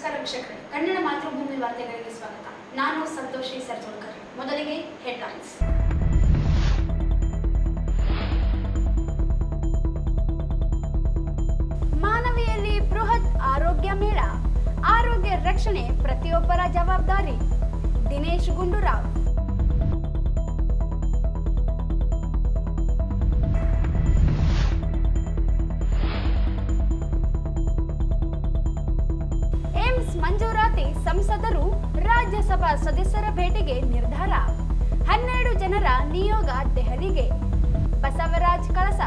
ನಮಸ್ಕಾರ ವೀಕ್ಷಕರೇ, ಕನ್ನಡ ಮಾತೃಭೂಮಿ ವಾರ್ತೆಗಳಿಗೆ ಸ್ವಾಗತ. ನಾನು ಸಂತೋಷಿ ಸರ್ಜೋಳ್ಕರ್. ಮೊದಲಿಗೆ ಹೆಡ್ಲೈನ್ಸ್. ಮಾನವಿಯಲ್ಲಿ ಬೃಹತ್ ಆರೋಗ್ಯ ಮೇಳ. ಆರೋಗ್ಯ ರಕ್ಷಣೆ ಪ್ರತಿಯೊಬ್ಬರ ಜವಾಬ್ದಾರಿ. ದಿನೇಶ್ ಗುಂಡೂರಾವ್. ಮಂಜೂರಾತಿ, ಸಂಸದರು ರಾಜ್ಯಸಭಾ ಸದಸ್ಯರ ಭೇಟಿಗೆ ನಿರ್ಧಾರ. 12 ಜನರ ನಿಯೋಗ ದೆಹಲಿಗೆ. ಬಸವರಾಜ್ ಕಳಸ.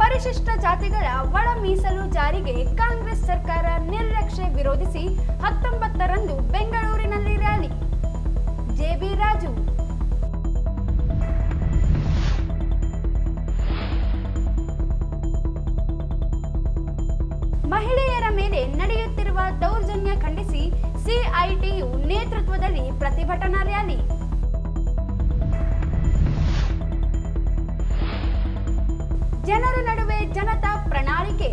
ಪರಿಶಿಷ್ಟ ಜಾತಿಗಳ ಒಳ ಮೀಸಲು ಜಾರಿಗೆ ಕಾಂಗ್ರೆಸ್ ಸರ್ಕಾರ ನಿರ್ಲಕ್ಷ್ಯ ವಿರೋಧಿಸಿ 19ರಂದು ಬೆಂಗಳೂರಿನಲ್ಲಿ ರ್ಯಾಲಿ. ಜೆಬಿ ರಾಜು. ಮಹಿಳೆಯರ ಮೇಲೆ ನಡೆಯುತ್ತಿರುವ ದೌರ್ಜನ್ಯ ಖಂಡಿಸಿ ಸಿಐಟಿಯು ನೇತೃತ್ವದಲ್ಲಿ ಪ್ರತಿಭಟನಾ ರ್ಯಾಲಿ. ಜನರ ನಡುವೆ ಜನತಾ ಪ್ರಣಾಳಿಕೆ.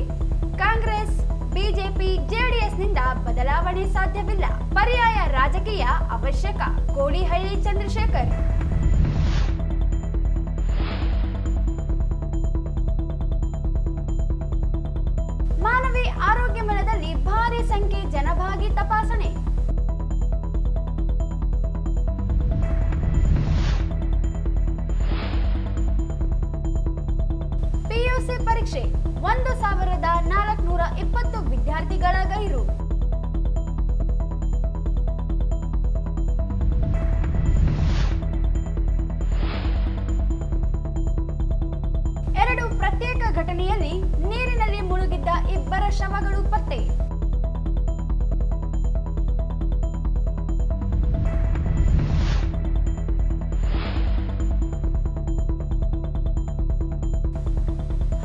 ಕಾಂಗ್ರೆಸ್, ಬಿಜೆಪಿ, ಜೆಡಿಎಸ್ನಿಂದ ಬದಲಾವಣೆ ಸಾಧ್ಯವಿಲ್ಲ. ಪರ್ಯಾಯ ರಾಜಕೀಯ ಅವಶ್ಯಕ. ಕೋಡಿಹಳ್ಳಿ ಚಂದ್ರಶೇಖರ್. ಮಾನವಿ ಆರೋಗ್ಯ ಮೇಳದಲ್ಲಿ ಭಾರಿ ಸಂಖ್ಯೆ ಜನಭಾಗಿ ತಪಾಸಣೆ. ಪಿಯುಸಿ ಪರೀಕ್ಷೆ 1420 ವಿದ್ಯಾರ್ಥಿಗಳ ಗೈರು. ಪ್ರತ್ಯೇಕ ಘಟನೆಯಲ್ಲಿ ನೀರಿನಲ್ಲಿ ಮುಳುಗಿದ್ದ 2 ಶವಗಳು ಪತ್ತೆ.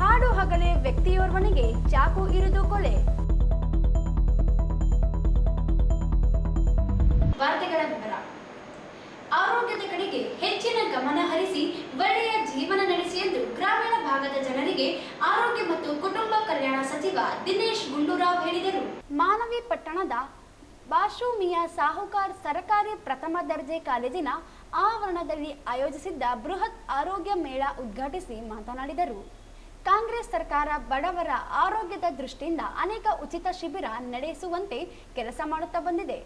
ಹಾಡು ಹಗಲೇ ವ್ಯಕ್ತಿಯೋರ್ವನಿಗೆ ಚಾಕು ಇರಿದು ಕೊಲೆ. ವಾರ್ತೆಗಳ ವಿವರ. ಆರೋಗ್ಯದ ಕಡೆಗೆ ಹೆಚ್ಚಿನ ಗಮನ ಹರಿಸಿ ಒಳ್ಳೆಯ ಜೀವನ ನಡೆಸಿ ಎಂದು ಗ್ರಾಮೀಣ ಭಾಗದ ಜನರಿಗೆ ಆರೋಗ್ಯ ಮತ್ತು ಕುಟುಂಬ ಕಲ್ಯಾಣ ಸಚಿವ ದಿನೇಶ್ ಗುಂಡೂರಾವ್ ಹೇಳಿದರು. ಮಾನವಿ ಪಟ್ಟಣದ ಬಾಷು ಮಿಯಾ ಸಾಹುಕಾರ್ ಸರ್ಕಾರಿ ಪ್ರಥಮ ದರ್ಜೆ ಕಾಲೇಜಿನ ಆವರಣದಲ್ಲಿ ಆಯೋಜಿಸಿದ್ದ ಬೃಹತ್ ಆರೋಗ್ಯ ಮೇಳ ಉದ್ಘಾಟಿಸಿ ಮಾತನಾಡಿದರು. ಕಾಂಗ್ರೆಸ್ ಸರ್ಕಾರ ಬಡವರ ಆರೋಗ್ಯದ ದೃಷ್ಟಿಯಿಂದ ಅನೇಕ ಉಚಿತ ಶಿಬಿರ ನಡೆಸುವಂತೆ ಕೆಲಸ ಮಾಡುತ್ತಾ ಬಂದಿದೆ.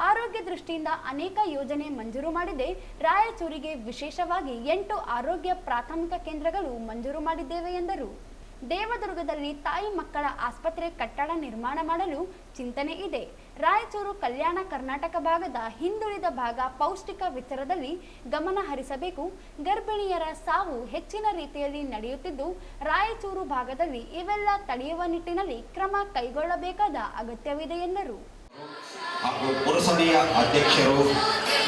ಆರೋಗ್ಯ ದೃಷ್ಟಿಯಿಂದ ಅನೇಕ ಯೋಜನೆ ಮಂಜೂರು ಮಾಡಿದೆ. ರಾಯಚೂರಿಗೆ ವಿಶೇಷವಾಗಿ 8 ಆರೋಗ್ಯ ಪ್ರಾಥಮಿಕ ಕೇಂದ್ರಗಳು ಮಂಜೂರು ಮಾಡಿದ್ದೇವೆ ಎಂದರು. ದೇವದುರ್ಗದಲ್ಲಿ ತಾಯಿ ಮಕ್ಕಳ ಆಸ್ಪತ್ರೆ ಕಟ್ಟಡ ನಿರ್ಮಾಣ ಮಾಡಲು ಚಿಂತನೆ ಇದೆ. ರಾಯಚೂರು ಕಲ್ಯಾಣ ಕರ್ನಾಟಕ ಭಾಗದ ಹಿಂದುಳಿದ ಭಾಗ ಪೌಷ್ಟಿಕ ವಿಚಾರದಲ್ಲಿ ಗಮನ ಹರಿಸಬೇಕು. ಗರ್ಭಿಣಿಯರ ಸಾವು ಹೆಚ್ಚಿನ ರೀತಿಯಲ್ಲಿ ನಡೆಯುತ್ತಿದ್ದು, ರಾಯಚೂರು ಭಾಗದಲ್ಲಿ ಇವೆಲ್ಲ ತಡೆಯುವ ನಿಟ್ಟಿನಲ್ಲಿ ಕ್ರಮ ಕೈಗೊಳ್ಳಬೇಕಾದ ಅಗತ್ಯವಿದೆ ಎಂದರು. ಹಾಗೂ ಪುರಸಭೆಯ ಅಧ್ಯಕ್ಷರು,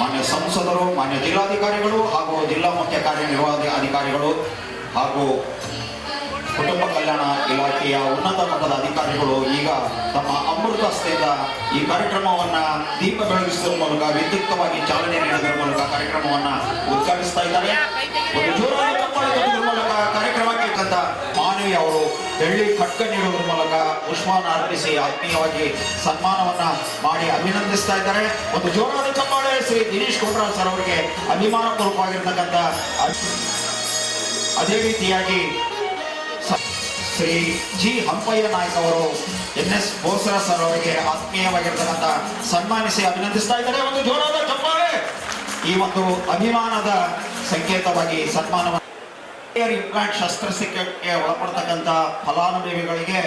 ಮಾನ್ಯ ಸಂಸದರು, ಮಾನ್ಯ ಜಿಲ್ಲಾಧಿಕಾರಿಗಳು ಹಾಗೂ ಜಿಲ್ಲಾ ಮುಖ್ಯ ಕಾರ್ಯನಿರ್ವಾಹಕ ಅಧಿಕಾರಿಗಳು ಹಾಗೂ ಕುಟುಂಬ ಕಲ್ಯಾಣ ಇಲಾಖೆಯ ಉನ್ನತ ಮಟ್ಟದ ಅಧಿಕಾರಿಗಳು ಈಗ ತಮ್ಮ ಅಮೃತ ಹಸ್ತದಿಂದ ಈ ಕಾರ್ಯಕ್ರಮವನ್ನು ದೀಪ ಬೆಳಗಿಸುವ ಮೂಲಕ ವಿದ್ಯುಕ್ತವಾಗಿ ಚಾಲನೆ ನೀಡುವುದರ ಮೂಲಕ ಕಾರ್ಯಕ್ರಮವನ್ನು ಉದ್ಘಾಟಿಸ್ತಾ ಇದ್ದಾರೆ. ಒಂದು ಜೋರಾದ ಚಪ್ಪಾಳೆ ತಟ್ಟುವುದರ ಮೂಲಕ ಕಾರ್ಯಕ್ರಮಕ್ಕೆ ಕಂದ ಮಾನವಿ ಅವರು ಬೆಳ್ಳಿ ಖಡ್ಗ ನೀಡುವುದರ ಮೂಲಕ ಪುಷ್ಪವನ್ನು ಅರ್ಪಿಸಿ ಆತ್ಮೀಯವಾಗಿ ಸನ್ಮಾನವನ್ನ ಮಾಡಿ ಅಭಿನಂದಿಸ್ತಾ ಇದ್ದಾರೆ. ಒಂದು ಜೋರಾದ ಚಪ್ಪಾಳೆ ಶ್ರೀ ದಿನೇಶ್ ಗುಂಡೂರಾವ್ ಸರ್ ಅವರಿಗೆ ಅಭಿಮಾನಪೂರ್ವಕವಾಗಿರ್ತಕ್ಕಂಥ. ಅದೇ ರೀತಿಯಾಗಿ ಶ್ರೀ ಜಿ ಹಂಪಯ್ಯ ನಾಯ್ಕ ಅವರು NS ಬೋಸರ ಸರ್ ಅವರಿಗೆ ಆತ್ಮೀಯವಾಗಿರ್ತಕ್ಕಂಥ ಸನ್ಮಾನಿಸಿ ಅಭಿನಂದಿಸ್ತಾ ಇದ್ದಾರೆ. ಒಂದು ಜೋರಾದ ಚಪ್ಪಾಳೆ. ಈ ಒಂದು ಅಭಿಮಾನದ ಸಂಕೇತವಾಗಿ ಸನ್ಮಾನವನ್ನು ಇಂಪ್ಲಾಂಟ್ ಶಸ್ತ್ರಚಿಕಿತ್ಸೆಗೆ ಒಳಪಡ್ತಕ್ಕಂಥ ಫಲಾನುಭವಿಗಳಿಗೆ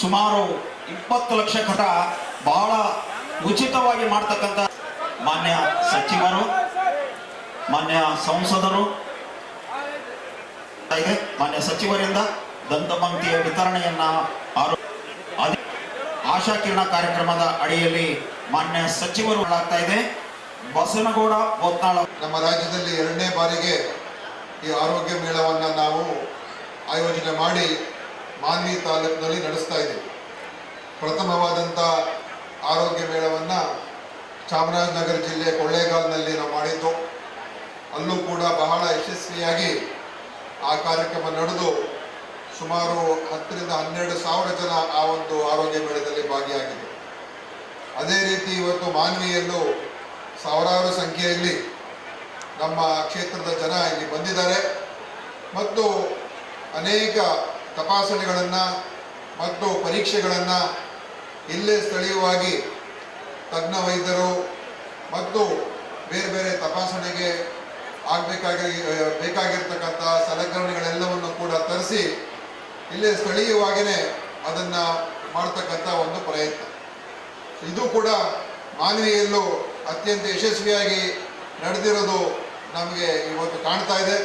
ಸುಮಾರು 20 ಲಕ್ಷ ಕಟ ಬಹಳ ಉಚಿತವಾಗಿ ಮಾಡ್ತಕ್ಕಂಥ ಮಾನ್ಯ ಸಚಿವರು, ಮಾನ್ಯ ಸಂಸದರು, ಮಾನ್ಯ ಸಚಿವರಿಂದ ದಂತಪಂಕ್ತಿಯ ವಿತರಣೆಯನ್ನ ಆಶಾ ಕಿರಣ ಕಾರ್ಯಕ್ರಮದ ಅಡಿಯಲ್ಲಿ ಮಾನ್ಯ ಸಚಿವರು ಆಗ್ತಾ ಇದೆ. ಬಸನಗೌಡ ಬೋತ್ನಾಳ. ನಮ್ಮ ರಾಜ್ಯದಲ್ಲಿ 2ನೇ ಬಾರಿಗೆ ಈ ಆರೋಗ್ಯ ಮೇಳವನ್ನು ನಾವು ಆಯೋಜನೆ ಮಾಡಿ ಮಾನ್ವಿ ತಾಲೂಕಿನಲ್ಲಿ ನಡೆಸ್ತಾ ಇದ್ದೀವಿ. ಪ್ರಥಮವಾದಂಥ ಆರೋಗ್ಯ ಮೇಳವನ್ನು ಚಾಮರಾಜನಗರ ಜಿಲ್ಲೆ ಕೊಳ್ಳೇಗಾಲದಲ್ಲಿ ನಾವು ಮಾಡಿದ್ದು. ಅಲ್ಲೂ ಕೂಡ ಬಹಳ ಯಶಸ್ವಿಯಾಗಿ ಆ ಕಾರ್ಯಕ್ರಮ ನಡೆದು ಸುಮಾರು 10ರಿಂದ 12,000 ಜನ ಆ ಒಂದು ಆರೋಗ್ಯ ಮೇಳದಲ್ಲಿ ಭಾಗಿಯಾಗಿದ್ದರು. ಅದೇ ರೀತಿ ಇವತ್ತು ಮಾನ್ವಿಯಲ್ಲೂ ಸಾವಿರಾರು ಸಂಖ್ಯೆಯಲ್ಲಿ ನಮ್ಮ ಕ್ಷೇತ್ರದ ಜನ ಇಲ್ಲಿ ಬಂದಿದ್ದಾರೆ ಮತ್ತು ಅನೇಕ ತಪಾಸಣೆಗಳನ್ನು ಮತ್ತು ಪರೀಕ್ಷೆಗಳನ್ನು ಇಲ್ಲೇ ಸ್ಥಳೀಯವಾಗಿ ತಜ್ಞ ವೈದ್ಯರು ಮತ್ತು ಬೇರೆ ಬೇರೆ ತಪಾಸಣೆಗೆ ಬೇಕಾಗಿರ್ತಕ್ಕಂಥ ಸಲಕರಣೆಗಳೆಲ್ಲವನ್ನು ಕೂಡ ತರಿಸಿ ಇಲ್ಲೇ ಸ್ಥಳೀಯವಾಗಿಯೇ ಅದನ್ನು ಮಾಡ್ತಕ್ಕಂಥ ಒಂದು ಪ್ರಯತ್ನ. ಇದು ಕೂಡ ಮಾನವೀಯಲ್ಲೂ ಅತ್ಯಂತ ಯಶಸ್ವಿಯಾಗಿ ನಡೆದಿರೋದು ನಮಗೆ ಇವತ್ತು ಕಾಣ್ತಾ ಇದೆ.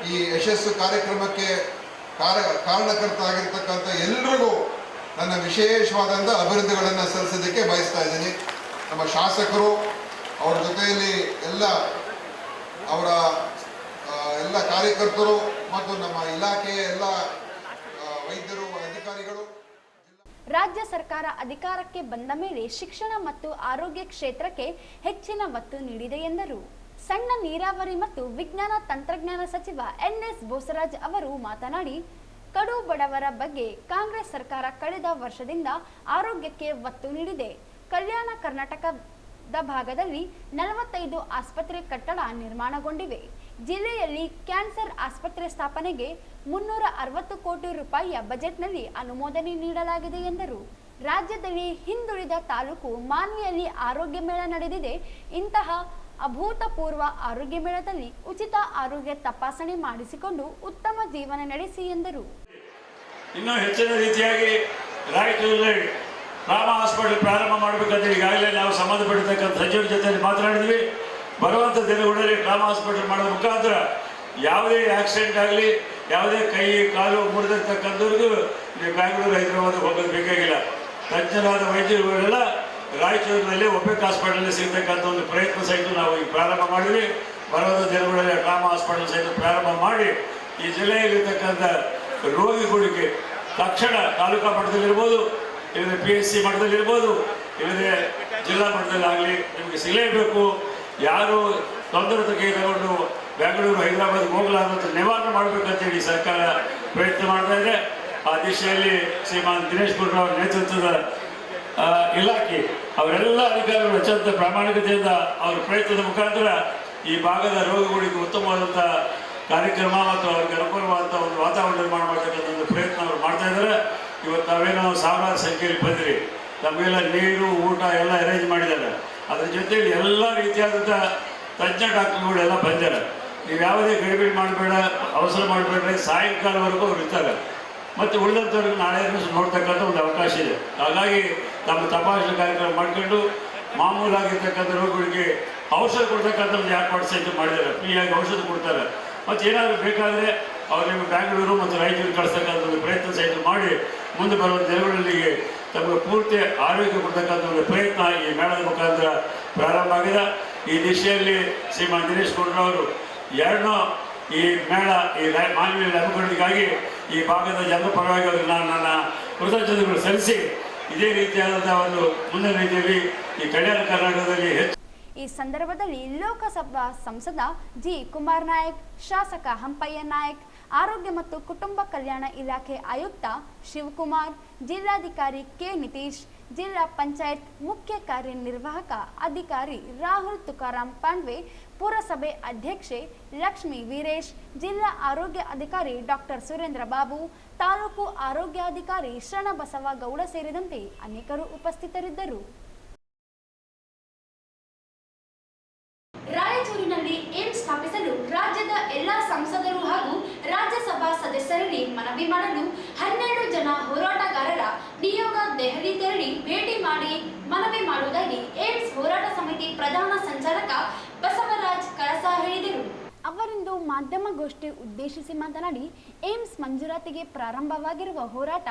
ಈ ಯಶಸ್ಸು ಕಾರ್ಯಕ್ರಮಕ್ಕೆ ಕಾರಣಕರ್ತರಾಗಿರ್ತಕ್ಕಂಥ ಎಲ್ಲರಿಗೂ ನನ್ನ ವಿಶೇಷವಾದಂಥ ಅಭಿವೃದ್ಧಿಗಳನ್ನು ಸಲ್ಲಿಸೋದಕ್ಕೆ ಬಯಸ್ತಾ ಇದ್ದೀನಿ. ನಮ್ಮ ಶಾಸಕರು, ಅವರ ಜೊತೆಯಲ್ಲಿ ಅವರ ಎಲ್ಲ ಕಾರ್ಯಕರ್ತರು ಮತ್ತು ನಮ್ಮ ಇಲಾಖೆಯ ಎಲ್ಲ ವೈದ್ಯರು, ಅಧಿಕಾರಿಗಳು. ರಾಜ್ಯ ಸರ್ಕಾರ ಅಧಿಕಾರಕ್ಕೆ ಬಂದ ಮೇಲೆ ಶಿಕ್ಷಣ ಮತ್ತು ಆರೋಗ್ಯ ಕ್ಷೇತ್ರಕ್ಕೆ ಹೆಚ್ಚಿನ ಒತ್ತು ನೀಡಿದೆ ಎಂದರು. ಸಣ್ಣ ನೀರಾವರಿ ಮತ್ತು ವಿಜ್ಞಾನ ತಂತ್ರಜ್ಞಾನ ಸಚಿವ ಎನ್.ಎಸ್. ಬೋಸರಾಜ್ ಅವರು ಮಾತನಾಡಿ, ಕಡು ಬಡವರ ಬಗ್ಗೆ ಕಾಂಗ್ರೆಸ್ ಸರ್ಕಾರ ಕಳೆದ ವರ್ಷದಿಂದ ಆರೋಗ್ಯಕ್ಕೆ ಒತ್ತು ನೀಡಿದೆ. ಕಲ್ಯಾಣ ಕರ್ನಾಟಕದ ಭಾಗದಲ್ಲಿ 45 ಆಸ್ಪತ್ರೆ ಕಟ್ಟಡ ನಿರ್ಮಾಣಗೊಂಡಿವೆ. ಜಿಲ್ಲೆಯಲ್ಲಿ ಕ್ಯಾನ್ಸರ್ ಆಸ್ಪತ್ರೆ ಸ್ಥಾಪನೆಗೆ 360 ಕೋಟಿ ರೂಪಾಯಿಯ ಬಜೆಟ್ನಲ್ಲಿ ಅನುಮೋದನೆ ನೀಡಲಾಗಿದೆ ಎಂದರು. ರಾಜ್ಯದಲ್ಲಿ ಹಿಂದುಳಿದ ತಾಲೂಕು ಮಾನ್ವಿಯಲ್ಲಿ ಆರೋಗ್ಯ ಮೇಳ ನಡೆದಿದೆ. ಇಂತಹ ಅಭೂತಪೂರ್ವ ಆರೋಗ್ಯ ಮೇಳದಲ್ಲಿ ಉಚಿತ ಆರೋಗ್ಯ ತಪಾಸಣೆ ಮಾಡಿಸಿಕೊಂಡು ಉತ್ತಮ ಜೀವನ ನಡೆಸಿ ಎಂದರು. ಇನ್ನೂ ಹೆಚ್ಚಿನ ರೀತಿಯಾಗಿ ರಾಯಚೂರಿನಲ್ಲಿ ರಾಮ ಹಾಸ್ಪಿಟಲ್ ಪ್ರಾರಂಭ ಮಾಡಬೇಕಂತ ಈಗಾಗಲೇ ನಾವು ಸಂಬಂಧಪಟ್ಟಿರ್ತಕ್ಕಂಥ ಸಚಿವರ ಜೊತೆ ಮಾತನಾಡಿದ್ವಿ. ಬರುವಂಥ ದಿನಗಳಲ್ಲಿ ರಾಮ ಹಾಸ್ಪಿಟಲ್ ಮಾಡೋದ್ರ ಮುಖಾಂತರ ಯಾವುದೇ ಆಕ್ಸಿಡೆಂಟ್ ಆಗಲಿ, ಯಾವುದೇ ಕೈ ಕಾಲು ಮುರಿದಿರ್ತಕ್ಕಂಥವ್ರಿಗೂ ನೀವು ಬ್ಯಾಂಗ್ಳೂರು, ಹೈದರಾಬಾದ್ ಹೋಗೋದು ಬೇಕಾಗಿಲ್ಲ. ತಜ್ಞರಾದ ವೈದ್ಯರುಗಳೆಲ್ಲ ರಾಯಚೂರಿನಲ್ಲಿ ಒಪೆಕ್ ಹಾಸ್ಪಿಟಲ್ ಸಿಗ್ತಕ್ಕಂಥ ಒಂದು ಪ್ರಯತ್ನ ಸಹಿತ ನಾವು ಈಗ ಪ್ರಾರಂಭ ಮಾಡಿದ್ವಿ. ಬರುವಂಥ ದಿನಗಳಲ್ಲಿ ರಾಮ ಹಾಸ್ಪಿಟಲ್ ಸಹಿತ ಪ್ರಾರಂಭ ಮಾಡಿ ಈ ಜಿಲ್ಲೆಯಲ್ಲಿರ್ತಕ್ಕಂಥ ರೋಗಿಗಳಿಗೆ ತಕ್ಷಣ ತಾಲೂಕಾ ಮಟ್ಟದಲ್ಲಿರ್ಬೋದು, ಇಲ್ಲದೆ PSC ಮಟ್ಟದಲ್ಲಿರ್ಬೋದು, ಇಲ್ಲದೆ ಜಿಲ್ಲಾ ಮಟ್ಟದಲ್ಲಾಗಲಿ ನಿಮಗೆ ಸಿಗಲೇಬೇಕು. ಯಾರು ತೊಂದರೆ ತೆಗೆದುಕೊಂಡು ಬೆಂಗಳೂರು, ಹೈದರಾಬಾದ್ ಹೋಗಲಾರ್ದಂಥ ನಿವಾರಣೆ ಮಾಡಬೇಕಂತೇಳಿ ಸರ್ಕಾರ ಪ್ರಯತ್ನ ಮಾಡ್ತಾ ಇದೆ. ಆ ದಿಶೆಯಲ್ಲಿ ಶ್ರೀಮಾನ್ ದಿನೇಶ್ ಗುಂಡೂರಾವ್ ನೇತೃತ್ವದ ಇಲಾಖೆ ಅವರೆಲ್ಲ ಅಧಿಕಾರಿಗಳು ಅತ್ಯಂತ ಪ್ರಾಮಾಣಿಕತೆಯಿಂದ ಅವರ ಪ್ರಯತ್ನದ ಮುಖಾಂತರ ಈ ಭಾಗದ ರೋಗಿಗಳಿಗೆ ಉತ್ತಮವಾದಂಥ ಕಾರ್ಯಕ್ರಮ ಮತ್ತು ಅವರಿಗೆ ಅನುಕೂಲವಾದಂಥ ಒಂದು ವಾತಾವರಣ ನಿರ್ಮಾಣ ಮಾಡತಕ್ಕಂಥ ಒಂದು ಪ್ರಯತ್ನ ಅವರು ಮಾಡ್ತಾ ಇದ್ದಾರೆ. ಇವತ್ತು ನಾವೇನೋ ಸಾವಿರಾರು ಸಂಖ್ಯೆಯಲ್ಲಿ ಬಂದಿರಿ, ನಮಗೆಲ್ಲ ನೀರು, ಊಟ ಎಲ್ಲ ಅರೇಂಜ್ ಮಾಡಿದ್ದಾರೆ. ಅದ್ರ ಜೊತೆಯಲ್ಲಿ ಎಲ್ಲ ರೀತಿಯಾದಂಥ ತಜ್ಞ ಡಾಕ್ಟರ್ಗಳೆಲ್ಲ ಬಂದಿದ್ದಾರೆ. ನೀವು ಯಾವುದೇ ಗಡಿಬಿಡಿ ಮಾಡಬೇಡ, ಅವಸರ ಮಾಡಬೇಡ್ರಿ, ಸಾಯಂಕಾಲವರೆಗೂ ಅವ್ರು ಇರ್ತಾರೆ. ಮತ್ತು ಉಳಿದಂಥವ್ರಿಗೆ ನಾಳೆ ನೋಡ್ತಕ್ಕಂಥ ಒಂದು ಅವಕಾಶ ಇದೆ. ಹಾಗಾಗಿ ನಮ್ಮ ತಪಾಸಣೆ ಕಾರ್ಯಕ್ರಮ ಮಾಡ್ಕೊಂಡು ಮಾಮೂಲಾಗಿರ್ತಕ್ಕಂಥ ರೋಗಿಗಳಿಗೆ ಔಷಧ ಕೊಡ್ತಕ್ಕಂಥ ಒಂದು ಏರ್ಪಾಡು ಸಹಿತ ಮಾಡಿದ್ದಾರೆ. ಫ್ರೀಯಾಗಿ ಔಷಧ ಕೊಡ್ತಾರೆ. ಮತ್ತು ಏನಾದರೂ ಬೇಕಾದರೆ ಅವ್ರು ನಿಮಗೆ ಬ್ಯಾಂಗ್ಳೂರು ಮತ್ತು ರಾಯಚೂರು ಕಳಿಸ್ತಕ್ಕಂಥ ಒಂದು ಪ್ರಯತ್ನ ಸಹಿತ ಮಾಡಿ ಮುಂದೆ ಬರುವ ದಿನಗಳಲ್ಲಿ ತಮಗೆ ಪೂರ್ತಿ ಆರೋಗ್ಯ ಕೊಡ್ತಕ್ಕಂಥ ಒಂದು ಪ್ರಯತ್ನ ಈ ಮೇಳದ ಮುಖಾಂತರ ಪ್ರಾರಂಭ ಆಗಿದೆ. ಈ ದಿಶೆಯಲ್ಲಿ ಶ್ರೀಮಾನ್ ದಿನೇಶ್ ಗುಂಡೂರಾವ್ ಎರಡನ್ನೂ ಈ ಮೇಳ ಈ ಮಾನವೀಯ ಹಮ್ಮಿಕೊಳ್ಳಿಗಾಗಿ ಈ ಭಾಗದ ಜನರ ಪರವಾಗಿ ಅವರಿಗೆ ನಾನು ನನ್ನ ಕೃತಜ್ಞತೆಗಳು ಸಲ್ಲಿಸಿ ಇದೇ ರೀತಿಯಾದಂಥ ಒಂದು ಮುಂದಿನ ರೀತಿಯಲ್ಲಿ ಈ ಕಲ್ಯಾಣ ಕರ್ನಾಟಕದಲ್ಲಿ ಹೆಚ್ಚು. ಈ ಸಂದರ್ಭದಲ್ಲಿ ಲೋಕಸಭಾ ಸಂಸದ ಜಿ. ಕುಮಾರ್ ನಾಯಕ್, ಶಾಸಕ ಹಂಪಯ್ಯ ನಾಯಕ್, ಆರೋಗ್ಯ ಮತ್ತು ಕುಟುಂಬ ಕಲ್ಯಾಣ ಇಲಾಖೆ ಆಯುಕ್ತ ಶಿವಕುಮಾರ್, ಜಿಲ್ಲಾಧಿಕಾರಿ ಕೆ. ನಿತೀಶ್, ಜಿಲ್ಲಾ ಪಂಚಾಯತ್ ಮುಖ್ಯ ಕಾರ್ಯನಿರ್ವಾಹಕ ಅಧಿಕಾರಿ ರಾಹುಲ್ ತುಕಾರಾಮ್ ಪಾಂಡ್ವೆ, ಪುರಸಭೆ ಅಧ್ಯಕ್ಷೆ ಲಕ್ಷ್ಮೀ ವೀರೇಶ್, ಜಿಲ್ಲಾ ಆರೋಗ್ಯ ಅಧಿಕಾರಿ ಡಾಕ್ಟರ್ ಸುರೇಂದ್ರ ಬಾಬು, ತಾಲೂಕು ಆರೋಗ್ಯಾಧಿಕಾರಿ ಶರಣಬಸವ ಗೌಡ ಸೇರಿದಂತೆ ಅನೇಕರು ಉಪಸ್ಥಿತರಿದ್ದರು. ರಾಯಚೂರಿನಲ್ಲಿ ಏಮ್ಸ್ ಸ್ಥಾಪಿಸಲು ರಾಜ್ಯದ ಎಲ್ಲಾ ಸಂಸದರು ಹಾಗೂ ರಾಜ್ಯಸಭಾ ಸದಸ್ಯರಲ್ಲಿ ಮನವಿ ಮಾಡಲು 12 ಜನ ಹೋರಾಟಗಾರರ ನಿಯೋಗ ದೆಹಲಿ ತೆರಳಿ ಭೇಟಿ ಮಾಡಿ ಮನವಿ ಮಾಡುವುದಾಗಿ ಏಮ್ಸ್ ಹೋರಾಟ ಸಮಿತಿ ಪ್ರಧಾನ ಸಂಚಾಲಕ ಬಸವರಾಜ್ ಕಳಸ ಹೇಳಿದರು. ಅವರಿಂದು ಮಾಧ್ಯಮಗೋಷ್ಠಿ ಉದ್ದೇಶಿಸಿ ಮಾತನಾಡಿ, ಏಮ್ಸ್ ಮಂಜೂರಾತಿಗೆ ಪ್ರಾರಂಭವಾಗಿರುವ ಹೋರಾಟ